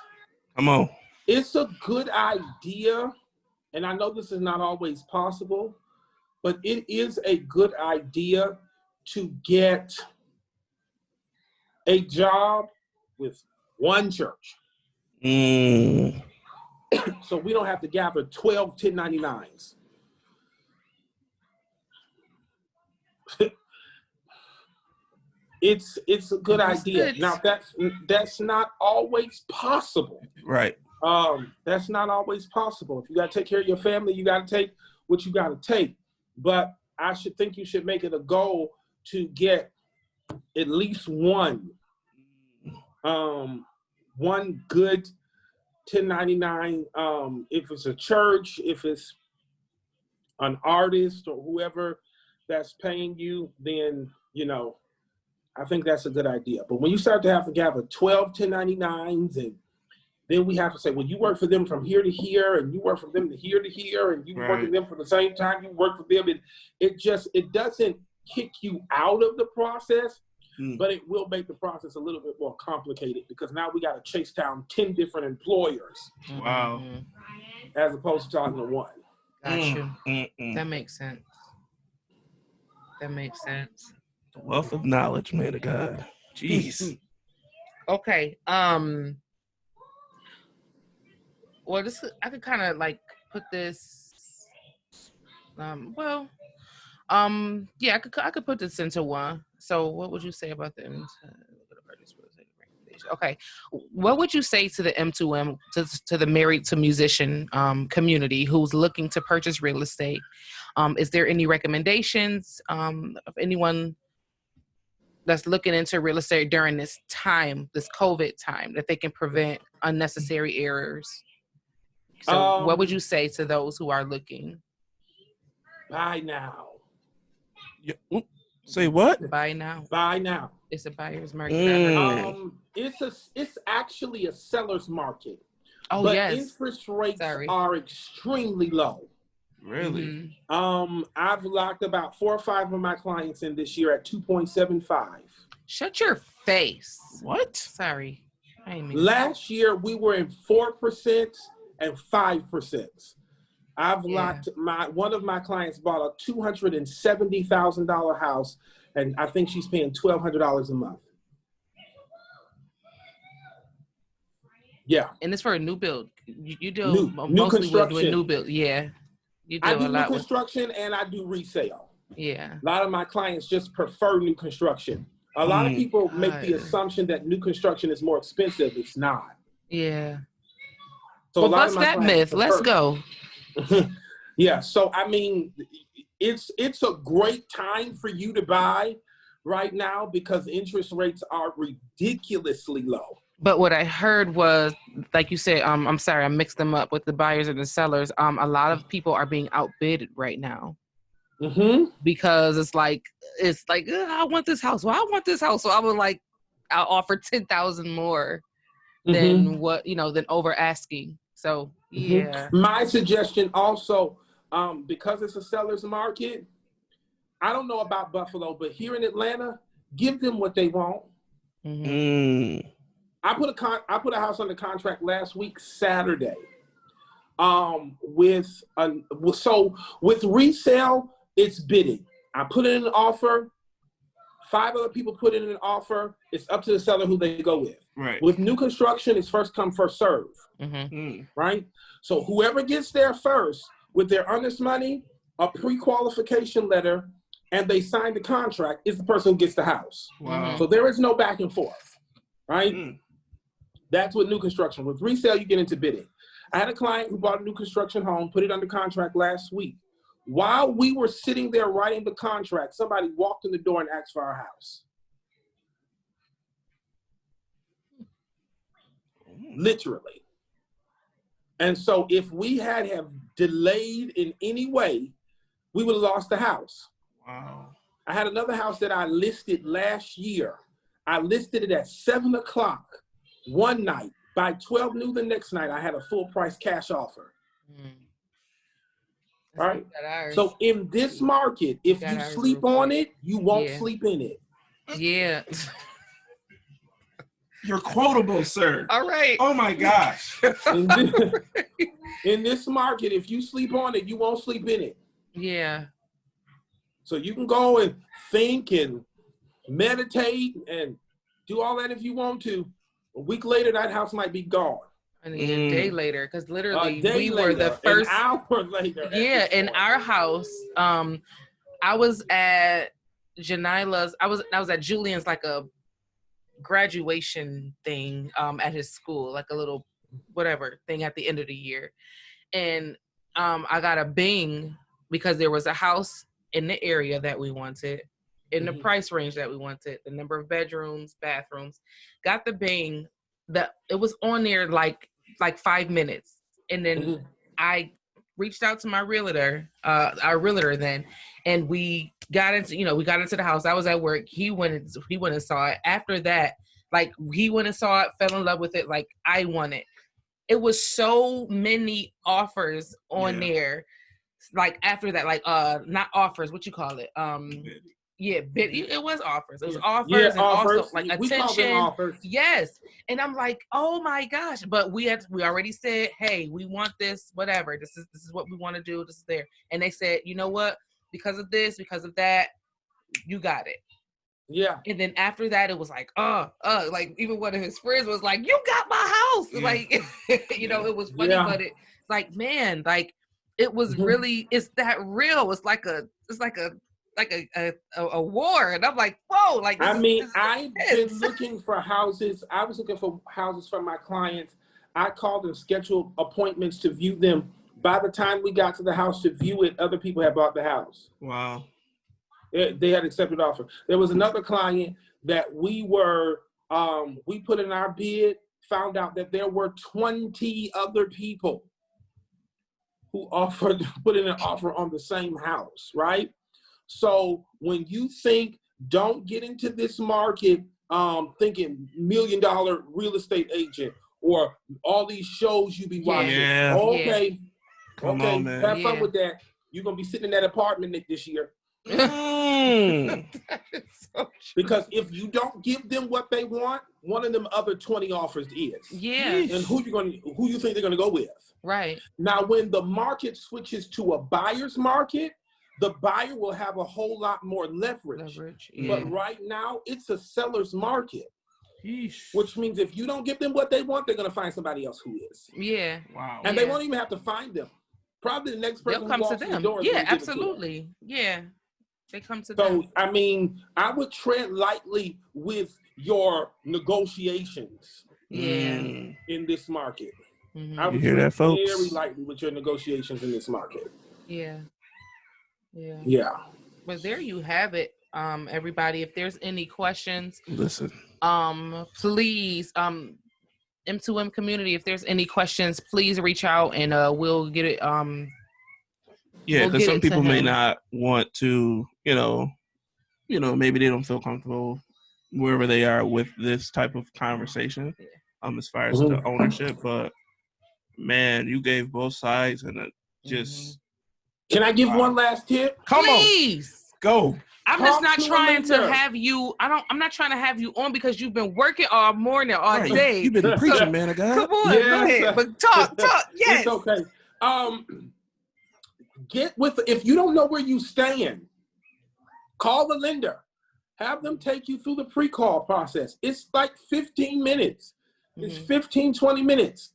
Come on. It's a good idea, and I know this is not always possible, but it is a good idea to get a job with one church. So we don't have to gather 12 1099s. It's a good idea. Now that's not always possible. Right. That's not always possible. If you got to take care of your family, you got to take what you got to take. But I should think you should make it a goal to get at least one good 1099. If it's a church, if it's an artist or whoever that's paying you, then, you know, I think that's a good idea. But when you start to have to gather 12 1099s, and then we have to say, well, you work for them from here to here, and you work from them to here, and you work with them for the same time you work for them. And it doesn't kick you out of the process, but it will make the process a little bit more complicated, because now we got to chase down 10 different employers. Wow. As opposed to talking to one. Got you. That makes sense. That makes sense. The wealth of knowledge, man of God. Jeez. Okay. Well, I could kind of like put this. Yeah, I could put this into one. So, what would you say about the Okay, what would you say to the M2M, to the married to musician community who's looking to purchase real estate? Is there any recommendations of anyone that's looking into real estate during this time, this COVID time, that they can prevent unnecessary errors? So what would you say to those who are looking? Buy now. Yeah. Say what? Buy now. Buy now. It's a buyer's market. It's actually a seller's market. Oh, but yes. Interest rates are extremely low. Really? I've locked about 4 or 5 of my clients in this year at 2.75. Shut your face. What? Sorry. Last year we were in 4% and 5%. I've locked one of my clients bought a $270,000 house, and I think she's paying $1,200 a month. Yeah. And it's for a new build. You do new construction. Doing new build. Yeah. You do I do a lot new construction and I do resale. Yeah. A lot of my clients just prefer new construction. A lot of people make the assumption that new construction is more expensive. It's not. Yeah. So bust that myth. Let's go. Yeah. So, I mean, it's a great time for you to buy right now because interest rates are ridiculously low. But what I heard was, like you said, I'm sorry, I mixed them up with the buyers and the sellers. A lot of people are being outbid right now. Because it's like, I want this house. Well, I want this house. So I would I'll offer 10,000 more than what, than over asking. So, yeah. My suggestion also, because it's a seller's market, I don't know about Buffalo, but here in Atlanta, give them what they want. I put a house under contract last week, Saturday. With resale, it's bidding. I put in an offer. 5 other people put in an offer. It's up to the seller who they go with. Right. With new construction, it's first come, first serve. Right. So whoever gets there first with their earnest money, a pre-qualification letter, and they sign the contract is the person who gets the house. Wow. So there is no back and forth. Right. That's with new construction. With resale, you get into bidding. I had a client who bought a new construction home, put it under contract last week. While we were sitting there writing the contract, somebody walked in the door and asked for our house. Literally. And so if we have delayed in any way, we would have lost the house. Wow. I had another house that I listed last year. I listed it at 7 o'clock one night. By 12 noon the next night, I had a full price cash offer. All right. So in this market, if you sleep on it, you won't sleep in it. Yeah. You're quotable, sir. All right. Oh my gosh. In this market, if you sleep on it, you won't sleep in it. Yeah. So you can go and think and meditate and do all that if you want to. A week later, that house might be gone. I mean, a day later, because literally we later, were the first. An hour later. Yeah, in our house, I was at Janila's. I was at Julian's, like a graduation thing at his school, like a little whatever thing at the end of the year, and I got a bing because there was a house in the area that we wanted, in the price range that we wanted, the number of bedrooms, bathrooms. Got the bing. It was on there like 5 minutes, and then I reached out to my realtor, our realtor then, and we got into the house. I was at work. He went and saw it. After that, like, he went and saw it, fell in love with it. Like, I want it. It was so many offers on there. Like, after that, like, not offers, what you call it? It was offers. It was offers, and offers. Also like we attention. Call them offers. Yes. And I'm like, oh my gosh. But we already said, hey, we want this, whatever. This is what we want to do. This is there. And they said, you know what? Because of this, because of that, you got it. Yeah. And then after that, it was like, like, even one of his friends was like, you got my house. Like, it was funny, but it's like, man, like, it was really, it's that real. It's like a war. And I'm like, whoa, like, I've been looking for houses. I was looking for houses for my clients. I called and scheduled appointments to view them. By the time we got to the house to view it, other people had bought the house. Wow. They had accepted offer. There was another client that we put in our bid, found out that there were 20 other people who put in an offer on the same house, right? So when you don't get into this market thinking $1 million real estate agent or all these shows you be watching. Yeah. Okay. Come on, man. Have fun with that. You're going to be sitting in that apartment this year. Because if you don't give them what they want, one of them other 20 offers is. Yeah. And who you think they're going to go with? Right. Now, when the market switches to a buyer's market, the buyer will have a whole lot more leverage. But right now, it's a seller's market. Which means if you don't give them what they want, they're going to find somebody else who is. Yeah. Wow. And they won't even have to find them. Probably the next person they'll come who walks to in them. the door. Yeah, absolutely. Yeah. They come to them. So, I mean, I would tread lightly with your negotiations in this market. I would hear that, folks? Very lightly with your negotiations in this market. Yeah. Yeah. But there you have it, everybody. If there's any questions, listen. Please, M2M community, if there's any questions, please reach out and we'll get it. Yeah, because some people may not want to, maybe they don't feel comfortable wherever they are with this type of conversation, as far as the ownership. But man, you gave both sides, and it just. Can I give one last tip? Please. Go. I'm just not trying to have you. I'm not trying to have you on because you've been working all morning, all day. You've been preaching, man of God. Come on, go ahead. But talk. Yes. It's okay. If you don't know where you stand, call the lender. Have them take you through the pre-call process. It's like 15 minutes. It's 15, 20 minutes.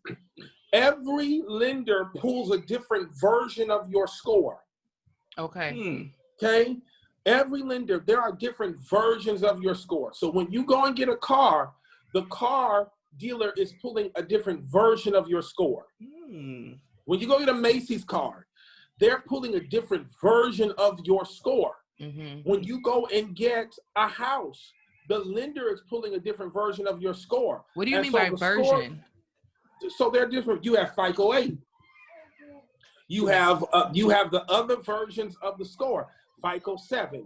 Every lender pulls a different version of your score. Okay. Okay? Every lender, there are different versions of your score. So when you go and get a car, the car dealer is pulling a different version of your score. When you go get a Macy's card, they're pulling a different version of your score. When you go and get a house, the lender is pulling a different version of your score. What do you mean by version? So they're different. You have FICO 8. You have the other versions of the score, FICO 7,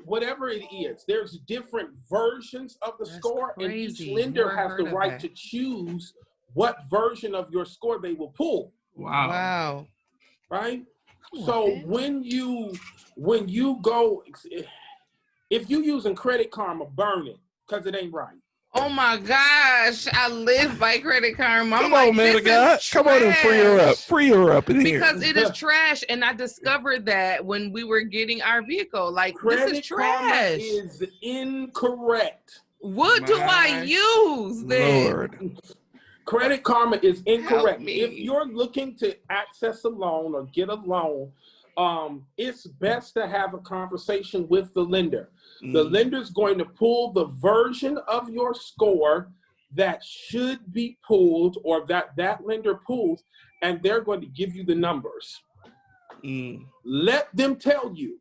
whatever it is. There's different versions of the score, crazy. and each lender has the right to choose what version of your score they will pull. Wow. Right? So when you go, if you using Credit Karma, burn it, because it ain't right. Oh my gosh, I live by Credit Karma. Come on, man of God. Come on and free her up. Free her up in here. Because it is trash. And I discovered that when we were getting our vehicle. Like, Credit this is trash. Karma is incorrect. What do I use then? Lord. Credit Karma is incorrect. Help me. If you're looking to access a loan or get a loan, it's best to have a conversation with the lender. The lender's going to pull the version of your score that should be pulled or that lender pulls, and they're going to give you the numbers. Let them tell you.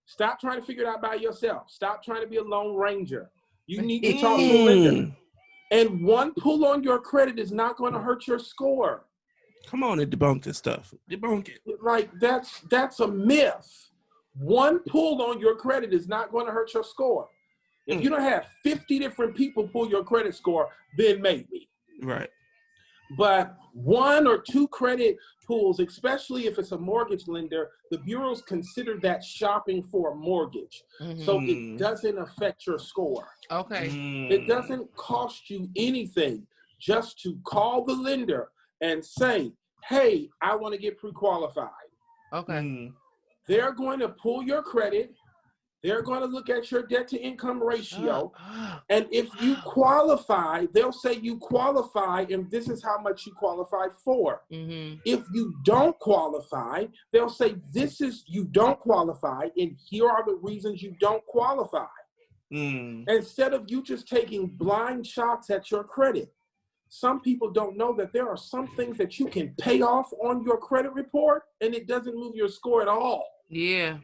Stop trying to figure it out by yourself. Stop trying to be a lone ranger. You need to talk to a lender. And one pull on your credit is not going to hurt your score. Come on and debunk this stuff. Debunk it. Like, that's a myth. One pull on your credit is not going to hurt your score. If you don't have 50 different people pull your credit score, then maybe. Right. But 1 or 2 credit pulls, especially if it's a mortgage lender, the bureaus consider that shopping for a mortgage. So it doesn't affect your score. Okay. It doesn't cost you anything just to call the lender and say, hey, I want to get pre-qualified. Okay. They're going to pull your credit. They're going to look at your debt to income ratio. And if you qualify, they'll say you qualify and this is how much you qualified for. If you don't qualify, they'll say you don't qualify and here are the reasons you don't qualify. Instead of you just taking blind shots at your credit. Some people don't know that there are some things that you can pay off on your credit report and it doesn't move your score at all. Yeah.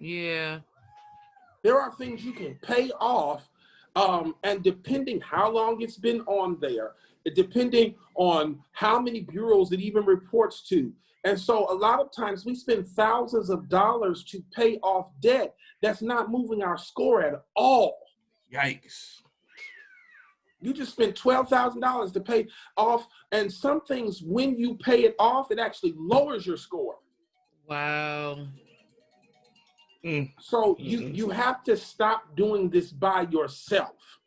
Yeah. There are things you can pay off, and depending how long it's been on there, depending on how many bureaus it even reports to. And so a lot of times we spend thousands of dollars to pay off debt that's not moving our score at all. Yikes. You just spent $12,000 to pay off, and some things, when you pay it off, it actually lowers your score. Wow. So you have to stop doing this by yourself.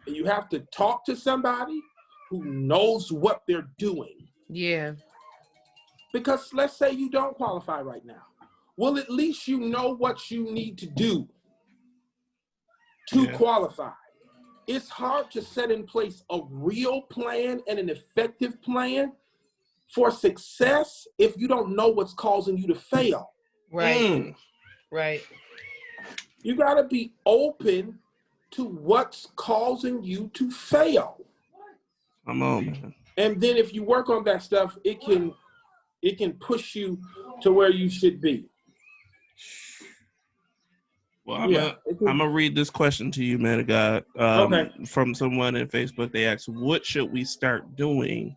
You have to talk to somebody who knows what they're doing. Yeah. Because let's say you don't qualify right now. Well, at least you know what you need to do to qualify. It's hard to set in place a real plan and an effective plan for success if you don't know what's causing you to fail. Right. Right. You got to be open to what's causing you to fail. Come on, man. And then if you work on that stuff, it can push you to where you should be. Well, I'm gonna read this question to you, man of God. From someone in Facebook. They asked, what should we start doing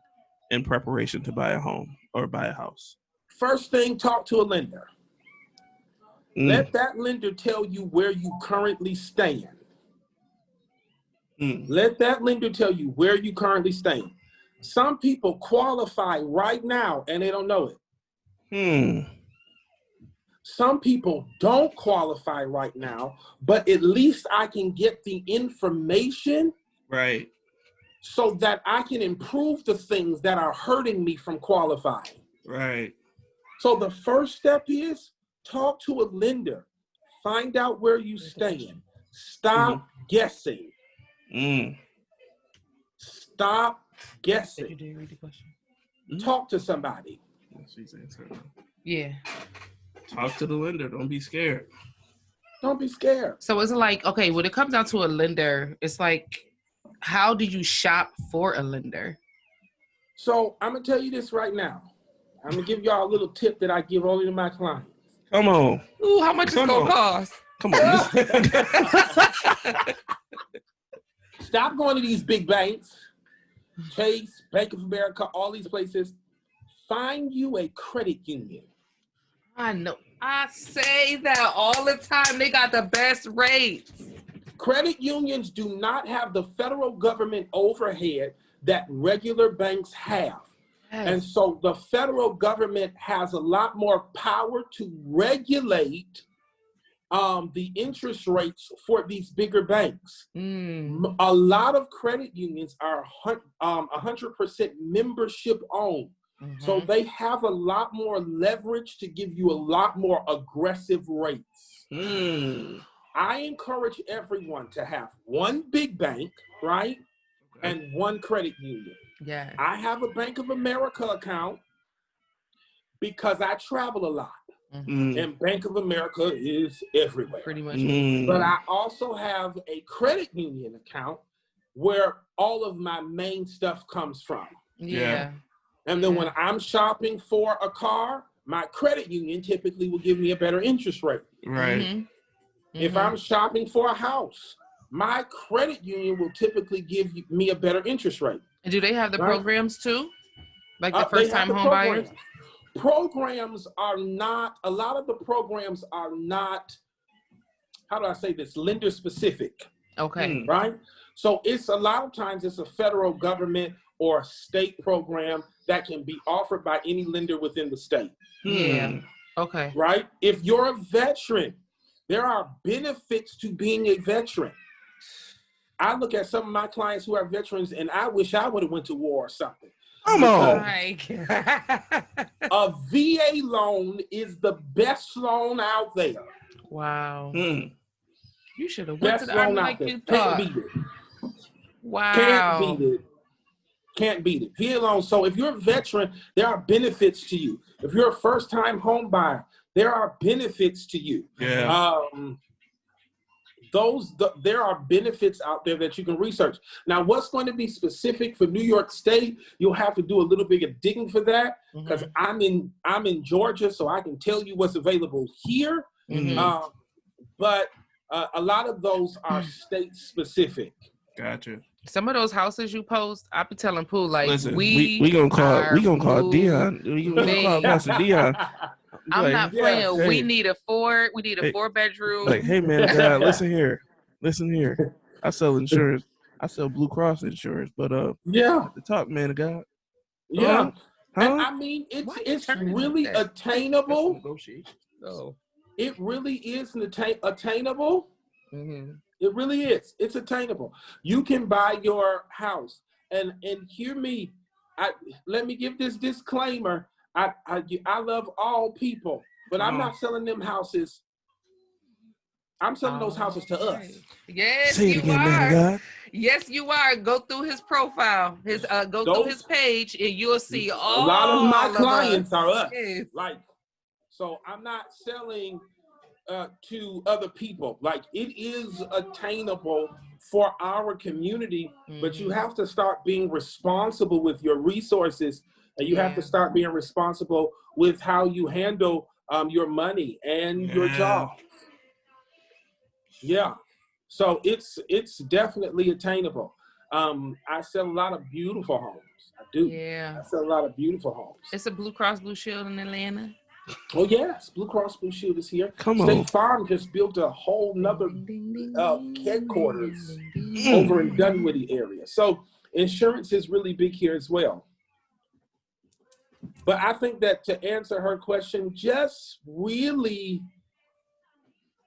in preparation to buy a home or buy a house? First thing, talk to a lender. Let that lender tell you where you currently stand. Let that lender tell you where you currently stand. Some people qualify right now and they don't know it. Some people don't qualify right now, but at least I can get the information right so that I can improve the things that are hurting me from qualifying. Right. So the first step is talk to a lender. Find out where you stand. Stop guessing. Stop guessing. Did you read the question? Talk to somebody. Yeah. Talk to the lender. Don't be scared. Don't be scared. So it's like, okay, when it comes down to a lender, it's like, how do you shop for a lender? So I'm going to tell you this right now. I'm going to give y'all a little tip that I give only to my clients. Come on. Ooh, how much is it going to cost? Come on. Stop going to these big banks Chase, Bank of America, all these places. Find you a credit union. I know. I say that all the time. They got the best rates. Credit unions do not have the federal government overhead that regular banks have. Yes. And so the federal government has a lot more power to regulate the interest rates for these bigger banks. A lot of credit unions are 100% membership owned. So they have a lot more leverage to give you a lot more aggressive rates. I encourage everyone to have one big bank, right? And one credit union. Yeah. I have a Bank of America account because I travel a lot. And Bank of America is everywhere. Pretty much. But I also have a credit union account where all of my main stuff comes from. Yeah. And then when I'm shopping for a car, my credit union typically will give me a better interest rate. Right. If I'm shopping for a house, my credit union will typically give me a better interest rate. And do they have the programs too? Like the They first have time the home buyers? Programs are not, a lot of the programs are not, how do I say this, lender specific. Okay. Right? So it's a lot of times it's a federal government or a state program that can be offered by any lender within the state. Yeah. Okay. Right? If you're a veteran, there are benefits to being a veteran. I look at some of my clients who are veterans and I wish I would have went to war or something. Come on. A VA loan is the best loan out there. Wow. You should have went Best to the army loan like out there. you thought. Can't beat it. Wow. Can't beat it. Can't beat it. VA loan. So if you're a veteran, there are benefits to you. If you're a first-time home buyer, there are benefits to you. Yeah. There are benefits out there that you can research. Now, what's going to be specific for New York State, you'll have to do a little bit of digging for that because I'm in Georgia, so I can tell you what's available here. But a lot of those are state specific. Gotcha. Some of those houses you post, I be telling Pooh like, listen, we gonna call Dion. We gonna call Pastor Dion. I'm not playing. Hey, we need a 4-bedroom. Like, hey man, God, listen here. I sell insurance. I sell Blue Cross insurance, but yeah, the talk, man of God. Yeah. Huh? And I mean, it's really attainable. So it really is attainable. It really is. It's attainable. You can buy your house, and hear me. Let me give this disclaimer. I love all people, but I'm not selling them houses. I'm selling those houses to us. Yes, Say it again, man of God. Yes, you are. Go through his profile, through his page, and you'll see all. A lot of my clients are us. Yes. Like, so I'm not selling to other people. Like, it is attainable for our community, but you have to start being responsible with your resources, and you have to start being responsible with how you handle your money and your job. Yeah. So it's definitely attainable. I sell a lot of beautiful homes. I do. Yeah. I sell a lot of beautiful homes. It's a Blue Cross Blue Shield in Atlanta. Oh yes, Blue Cross Blue Shield is here. Come on. State Farm just built a whole nother headquarters over in Dunwoody area. So insurance is really big here as well. But I think that to answer her question, just really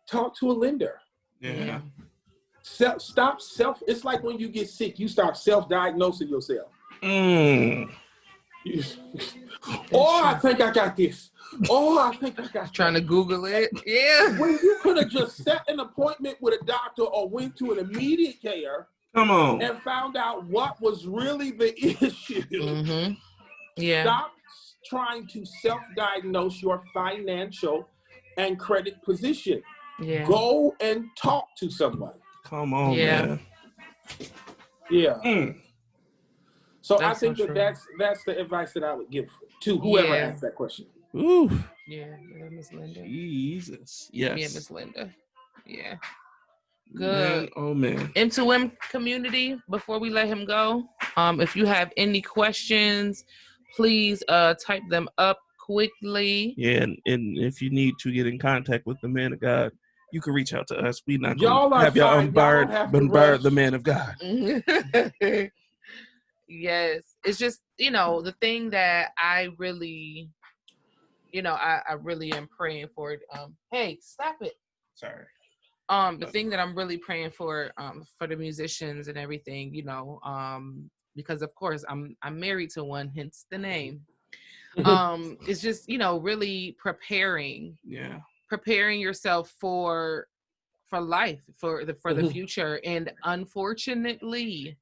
talk to a lender. Yeah. It's like when you get sick, you start self-diagnosing yourself. I think I got this. I think I got Trying to Google it. Yeah. When you could have just set an appointment with a doctor or went to an immediate care. Come on. And found out what was really the issue. Yeah. Stop trying to self-diagnose your financial and credit position. Yeah. Go and talk to someone. Come on, man. Yeah. So That's I think so that's the advice that I would give to whoever asked that question. Ooh. Yeah, Miss Linda. Jesus. Yes. Yeah, Miss Linda. Yeah. Good. Man, oh man. M2M community, before we let him go, if you have any questions, please type them up quickly. Yeah, and if you need to get in contact with the man of God, you can reach out to us. We're not going Y'all to are have y'all fine. Y'all don't have to bombard rush. the man of God. Yes. It's just, the thing that I really, I really am praying for. Hey, stop it. Sorry. The thing that I'm really praying for the musicians and everything, because of course I'm married to one, hence the name. It's just, really preparing yourself for life, for the future. And unfortunately,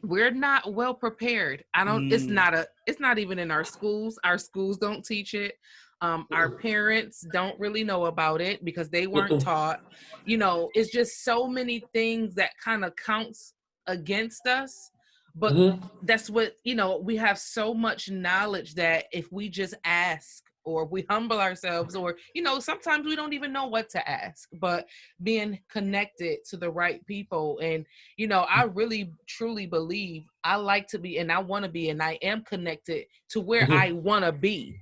we're not well prepared. It's not even in our schools. Our schools don't teach it. Our parents don't really know about it because they weren't taught. It's just so many things that kind of counts against us. But that's what, we have so much knowledge that if we just ask, or we humble ourselves, or, sometimes we don't even know what to ask, but being connected to the right people. And, I really, truly believe I like to be, and I want to be, and I am connected to where I want to be.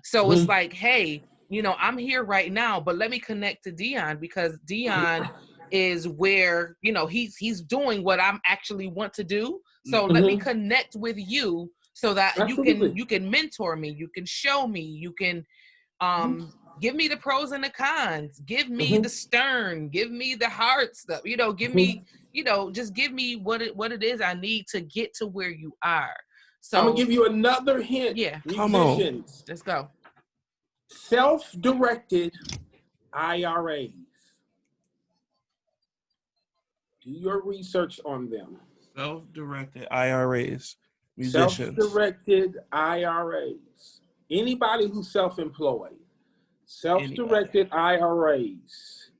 So it's like, hey, I'm here right now, but let me connect to Dion, because Dion is where, he's doing what I'm actually want to do. So let me connect with you so that you can mentor me, you can show me, you can give me the pros and the cons, give me the stern, give me the hard stuff, give me, just give me what it is I need to get to where you are. So I'm gonna give you another hint. Yeah. Musicians. Let's go. Self-directed IRAs. Do your research on them. Self-directed IRAs. Musicians. Self-directed IRAs. Anybody who's self-employed. Self-directed IRAs.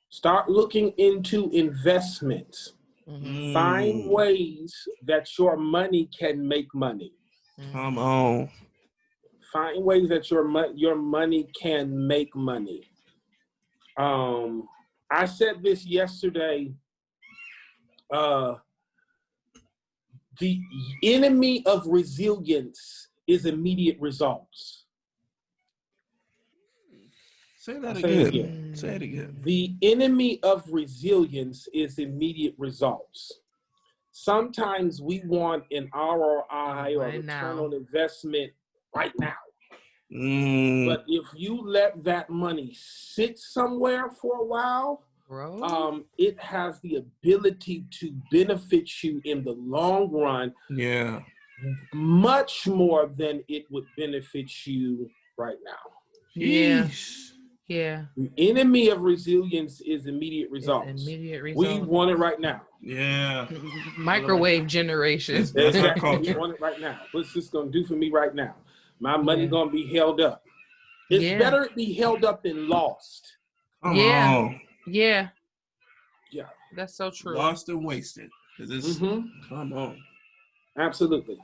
Start looking into investments. Find ways that your money can make money. Come on. Find ways that your money can make money. I said this yesterday. The enemy of resilience is immediate results. Say that again. Say it again. The enemy of resilience is immediate results. Sometimes we want an ROI or return on investment right now. But if you let that money sit somewhere for a while, it has the ability to benefit you in the long run. Yeah. Much more than it would benefit you right now. Yeah. Yeah. The enemy of resilience is immediate results. We want it right now. Yeah. Microwave generation. That's our culture. We want it right now. What's this gonna do for me right now? My money gonna be held up. It's better it be held up than lost. Come on. Yeah. Yeah. That's so true. Lost and wasted. Come on. Absolutely.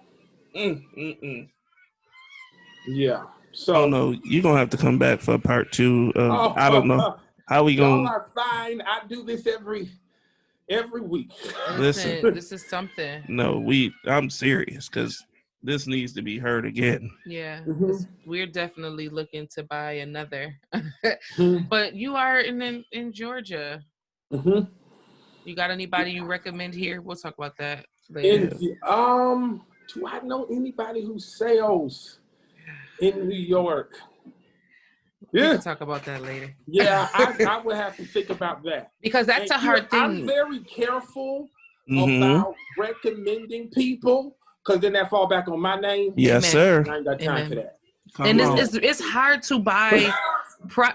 Yeah. So oh no, you're gonna have to come back for part 2 of I don't know how we gonna. Y'all are fine. I do this every week. Listen, this is something. No, I'm serious because this needs to be heard again. Yeah, we're definitely looking to buy another. But you are in Georgia. You got anybody you recommend here? We'll talk about that later. Do I know anybody who sells in New York? We can talk about that later. Yeah, I would have to think about that. Because that's a hard thing. I'm very careful about recommending people, because then that fall back on my name. Yes, sir. I ain't got time for that. And it's hard to buy.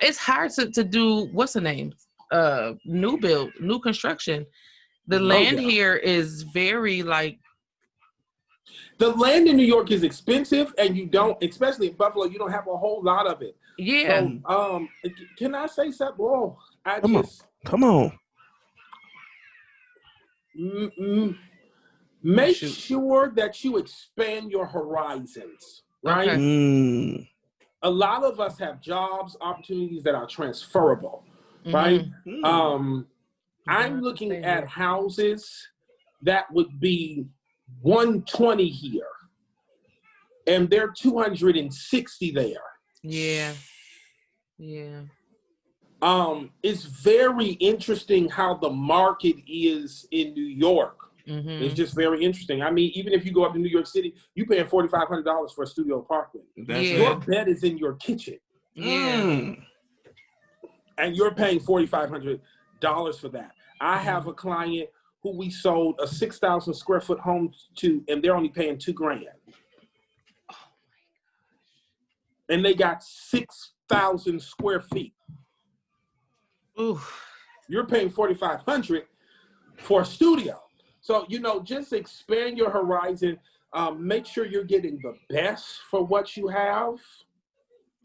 It's hard to do, what's the name? New construction. The land here is very the land in New York is expensive, and you don't, especially in Buffalo, you don't have a whole lot of it. Yeah. So, can I say something? Oh, Come on. Make sure that you expand your horizons, right? Okay. A lot of us have jobs, opportunities that are transferable. right? Mm. I'm looking at houses that would be 120 here, and they're 260 there. Yeah. Yeah. It's very interesting how the market is in New York. It's just very interesting. I mean, even if you go up to New York City, you paying $4,500 for a studio apartment. Your bed is in your kitchen. Yeah. And you're paying $4,500 for that. I have a client who we sold a 6,000 square foot home to, and they're only paying $2,000. And they got 6,000 square feet. Ooh. You're paying $4,500 for a studio. So, just expand your horizon. Make sure you're getting the best for what you have.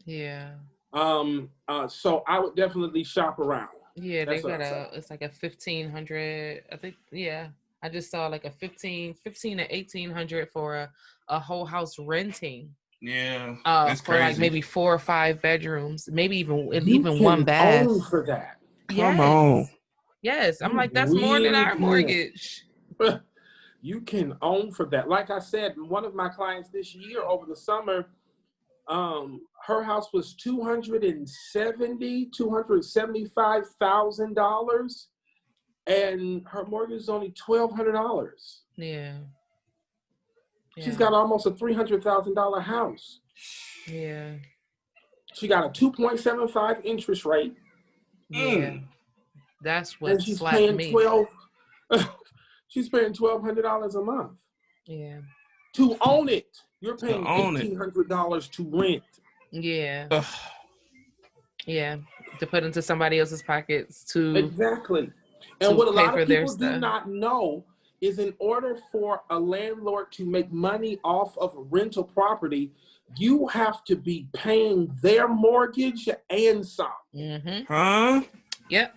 Yeah. So I would definitely shop around. Yeah, they got it's like a 1,500. I think, yeah. I just saw like a 15 to 1,800 for a whole house renting. Yeah. That's for crazy. like maybe 4 or 5 bedrooms, maybe even You one bath. Own for that. Come on. Yes. I'm like, that's more than our mortgage. You can own for that. Like I said, one of my clients this year over the summer, her house was $275,000, and her mortgage is only $1,200. Yeah. She's got almost a $300,000 house. Yeah. She got a 2.75 interest rate. Yeah. That's what she's slapped paying me. She's paying $1,200 a month. Yeah. To own it. You're paying $1,800 to rent. Yeah. Yeah. To put into somebody else's pockets to exactly. And what a lot of people do stuff. not know is, in order for a landlord to make money off of a rental property, you have to be paying their mortgage and some. Huh? Yep.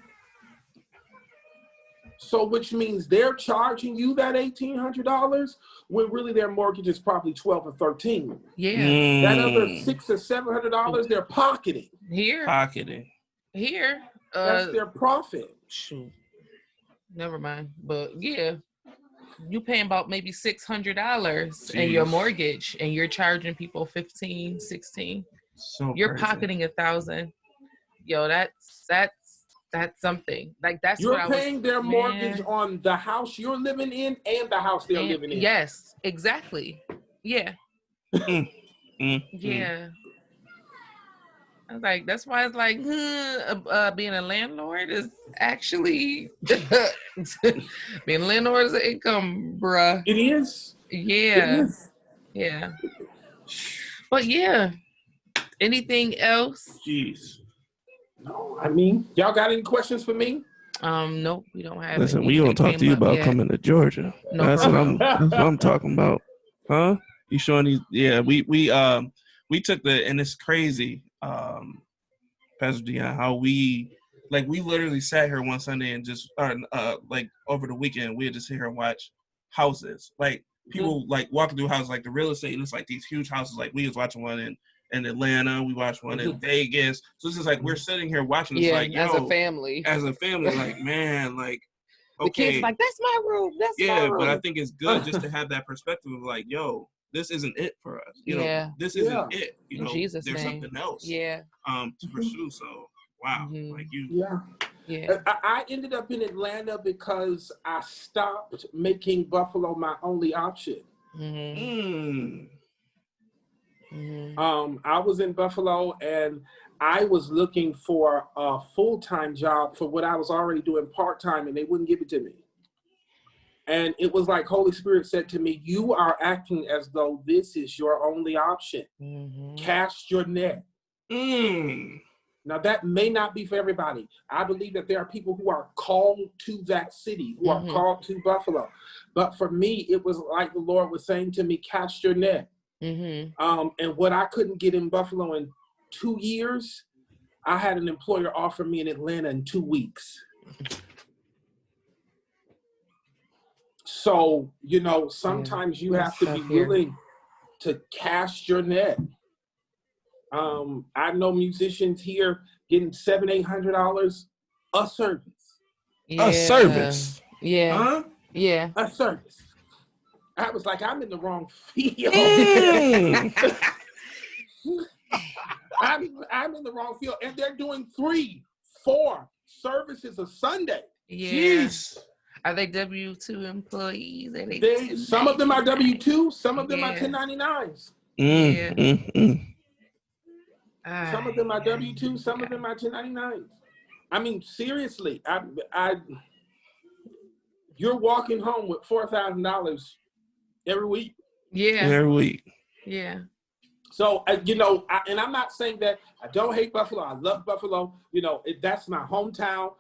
So, which means they're charging you that $1,800 when really their mortgage is probably $1,200 or $1,300. Yeah. That other $600 or $700 they're pocketing. Here. That's their profit. Shoot. Never mind. But yeah, you paying about maybe $600 in your mortgage, and you're charging people $15, $16. So you're crazy. pocketing $1,000. Yo, that's something. Like that's you're what paying their mortgage on the house you're living in and the house they're living in. Yes, exactly. Yeah. Yeah. I was like, that's why it's like being a landlord is actually being a landlord is an income, bruh. It is. Yeah. It is. Yeah. But yeah. Anything else? Jeez. No, I mean, y'all got any questions for me? Nope, we don't have. Listen, we gonna talk to you about coming to Georgia. No that's what I'm talking about. Huh? You showing these? Yeah, we took and it's crazy, Pastor Dion, how we literally sat here one Sunday and just like over the weekend we had to sit here and watch houses. Like people like walking through houses, like the real estate, and it's like these huge houses. Like we was watching one in Atlanta, we watched one in Vegas. So it's just like we're sitting here watching this, like, yo, as a family, like, man, like, okay, the kids like, that's my room, that's my room. But I think it's good just to have that perspective of like, yo, this isn't it for us. You know, this isn't it. You know, Jesus' there's name. something else. Yeah. To pursue. So wow, like you. Yeah. Yeah. I ended up in Atlanta because I stopped making Buffalo my only option. I was in Buffalo and I was looking for a full-time job for what I was already doing part-time, and they wouldn't give it to me. And it was like Holy Spirit said to me, you are acting as though this is your only option. Cast your net. Now, that may not be for everybody. I believe that there are people who are called to that city, who are called to Buffalo. But for me, it was like the Lord was saying to me, cast your net. And what I couldn't get in Buffalo in 2 years, I had an employer offer me in Atlanta in 2 weeks. So, you know, sometimes you have to be willing to cast your net. I know musicians here getting $700-800 A service. Yeah. A service. Yeah. Huh? Yeah. A service. I was like, I'm in the wrong field. Mm. I'm in the wrong field. And they're doing 3, 4 services a Sunday. Yeah. Jeez. Are they W-2 employees? Are Some of them are W-2, some of them are Yeah. 1099s. Yeah. Some of them are W-2, some of them are 1099s. I mean, seriously, you're walking home with $4,000 every week. Yeah. Every week. Yeah. So, and I'm not saying that I don't hate Buffalo. I love Buffalo. That's my hometown,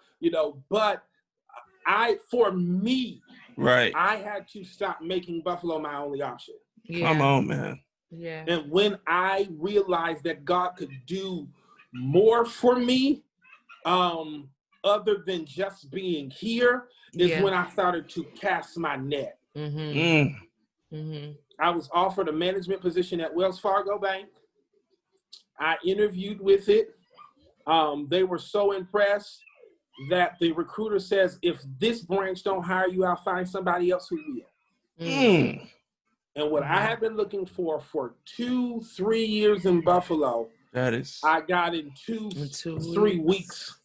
but for me, Right. I had to stop making Buffalo my only option. Yeah. Come on, man. Yeah. And when I realized that God could do more for me, other than just being here, is when I started to cast my net. I was offered a management position at Wells Fargo Bank. I interviewed with it. They were so impressed that the recruiter says, if this branch don't hire you, I'll find somebody else who will. And what I had been looking for 2-3 years in Buffalo, I got in 3 weeks.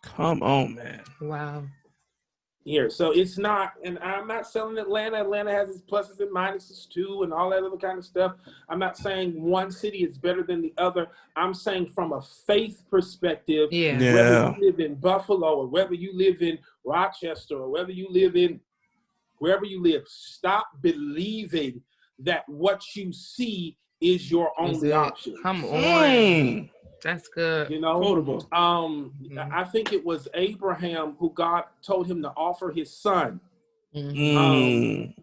Come on, man. Wow. Here. So it's not, and I'm not selling Atlanta. Atlanta has its pluses and minuses too, and all that other kind of stuff. I'm not saying one city is better than the other. I'm saying from a faith perspective, whether you live in Buffalo or whether you live in Rochester or whether you live in wherever you live, stop believing that what you see is your only option. Come on. That's good. Quotable. I think it was Abraham who God told him to offer his son. Based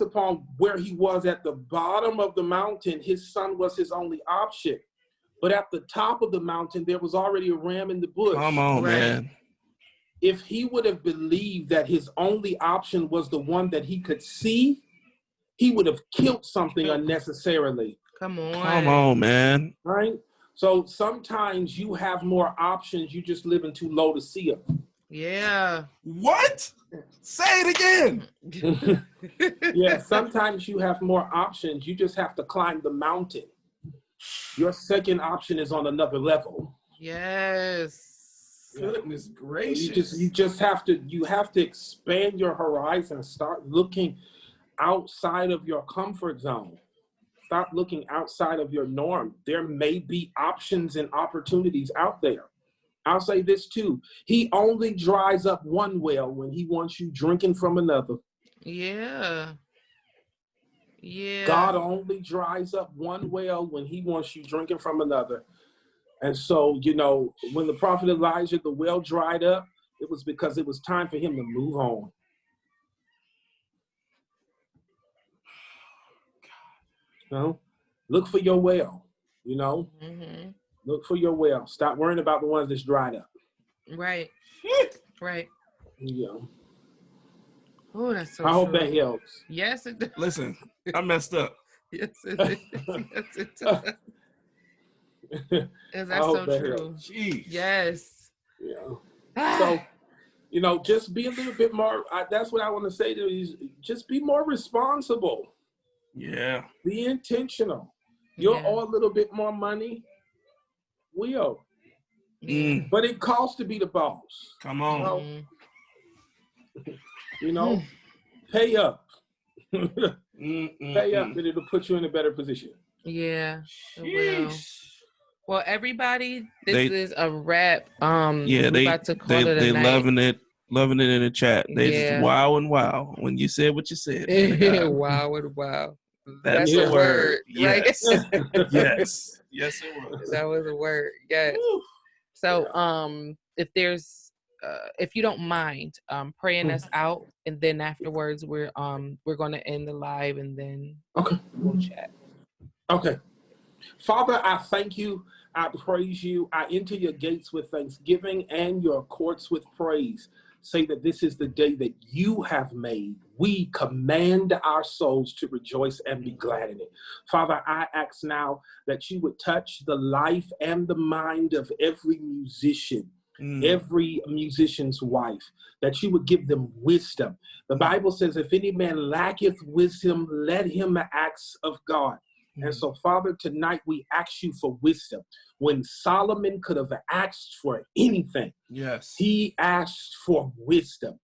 upon where he was at the bottom of the mountain, his son was his only option. But at the top of the mountain, there was already a ram in the bush. Come on, man. If he would have believed that his only option was the one that he could see, he would have killed something unnecessarily. Come on. Come on, man. Right? So sometimes you have more options. You just living too low to see them. Yeah. What? Say it again. Yeah, sometimes you have more options. You just have to climb the mountain. Your second option is on another level. Yes. Goodness gracious. You have to expand your horizon. Start looking outside of your comfort zone. Stop looking outside of your norm. There may be options and opportunities out there. I'll say this too. He only dries up one well when he wants you drinking from another. Yeah. Yeah. God only dries up one well when he wants you drinking from another. And so, when the prophet Elijah, the well dried up, it was because it was time for him to move on. Look for your well, Look for your well. Stop worrying about the ones that's dried up. Right. Right. Yeah. Oh, that's so I hope true. that helps. Yes, it does. Listen, I messed up. Yes, it does. Yes, it does. That's so true. Jeez. Yes. Yeah. So, just be a little bit more. That's what I want to say to you. Just be more responsible. Yeah. Be intentional. You'll owe a little bit more money. Will. But it costs to be the boss. Come on. Pay up. Pay up, and it'll put you in a better position. Yeah. It will. Well, everybody, this is a wrap. Yeah, they about to call it a night. loving it in the chat. They just wow when you said what you said. Wow and wow. That's a word. Right? Yes. Yes, it was. That was a word. Yes. So, if you don't mind, praying us out, and then afterwards we're going to end the live, and then we'll chat. Okay. Father, I thank you. I praise you. I enter your gates with thanksgiving and your courts with praise. Say that this is the day that you have made. We command our souls to rejoice and be glad in it. Father, I ask now that you would touch the life and the mind of every musician every musician's wife, that you would give them wisdom. The Bible says, if any man lacketh wisdom, let him ask of God. And so, Father, tonight we ask you for wisdom. When Solomon could have asked for anything, he asked for wisdom.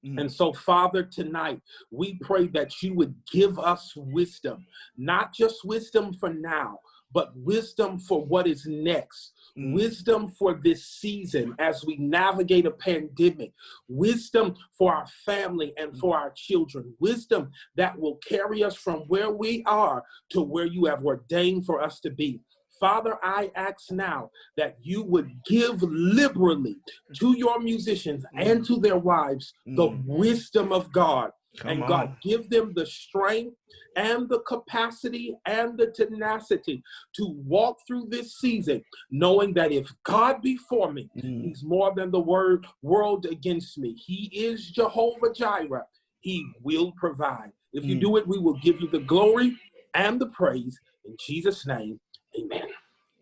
And so, Father, tonight we pray that you would give us wisdom, not just wisdom for now, but wisdom for what is next. Wisdom for this season as we navigate a pandemic, wisdom for our family and for our children, wisdom that will carry us from where we are to where you have ordained for us to be. Father, I ask now that you would give liberally to your musicians and to their wives the wisdom of God. And God, give them the strength and the capacity and the tenacity to walk through this season, knowing that if God be for me, he's more than the world against me. He is Jehovah Jireh. He will provide. If you do it, we will give you the glory and the praise. In Jesus' name, amen.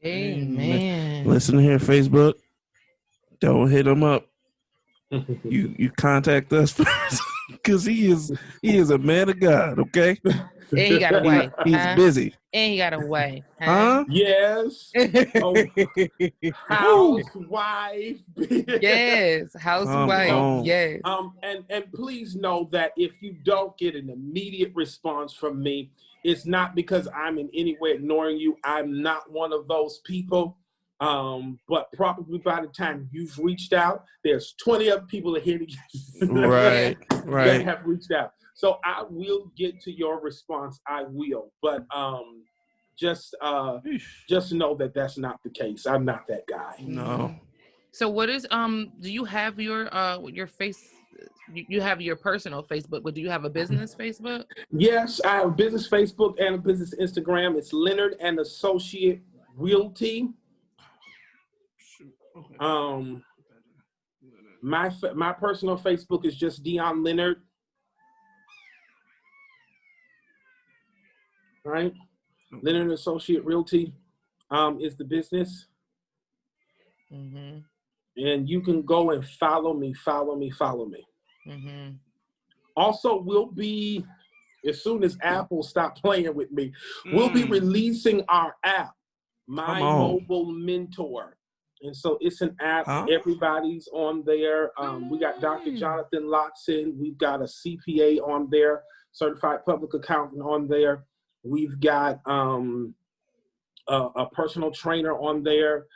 Amen. Listen here, Facebook. Don't hit him up. You contact us first, because he is a man of God, okay? And he got a wife. He's busy. And he got a wife. Huh? Yes. Oh, housewife. Yes, housewife. Yes. And please know that if you don't get an immediate response from me, it's not because I'm in any way ignoring you. I'm not one of those people. But probably by the time you've reached out, there's 20 other people here right. that have reached out. So I will get to your response. I will. But just know that that's not the case. I'm not that guy. No. So what is do you have your face? You have your personal Facebook, but do you have a business Facebook? Yes, I have a business Facebook and a business Instagram. It's Leonard and Associate Realty. My personal Facebook is just Dion Leonard. Right? Leonard and Associate Realty is the business. And you can go and follow me. Also, we'll be, as soon as Apple stop playing with me, we'll be releasing our app, My Mobile Mentor. And so it's an app. Everybody's on there. We got Dr. Jonathan Lotson. We've got a CPA on there, certified public accountant on there. We've got a personal trainer on there.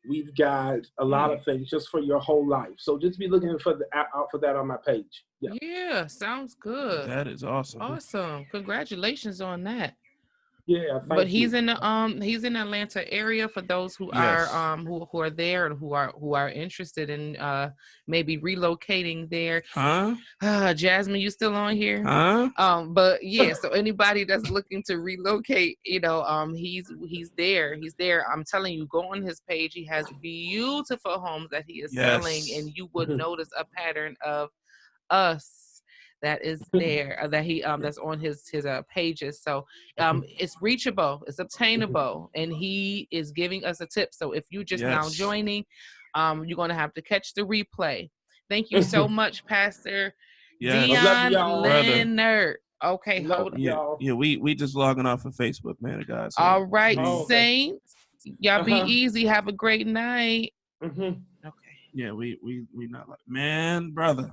We've got a lot of things just for your whole life. So just be looking for out for that on my page. Yeah, sounds good. That is awesome. Awesome. Congratulations on that. Yeah, but he's in the he's in the Atlanta area for those who are who are there and who are interested in maybe relocating there. Jasmine, you still on here? But yeah, so anybody that's looking to relocate, you know, he's there. I'm telling you, go on his page. He has beautiful homes that he is selling, and you would notice a pattern of us that is there, that he that's on his pages. So it's reachable, it's obtainable, and he is giving us a tip. So if you just now joining, you're gonna have to catch the replay. Thank you so much, Pastor Dion Leonard. Okay, hold on. Yeah, we just logging off of Facebook, man of God. So all right, saints, y'all be easy. Have a great night. Okay. Yeah, we not like, man, brother.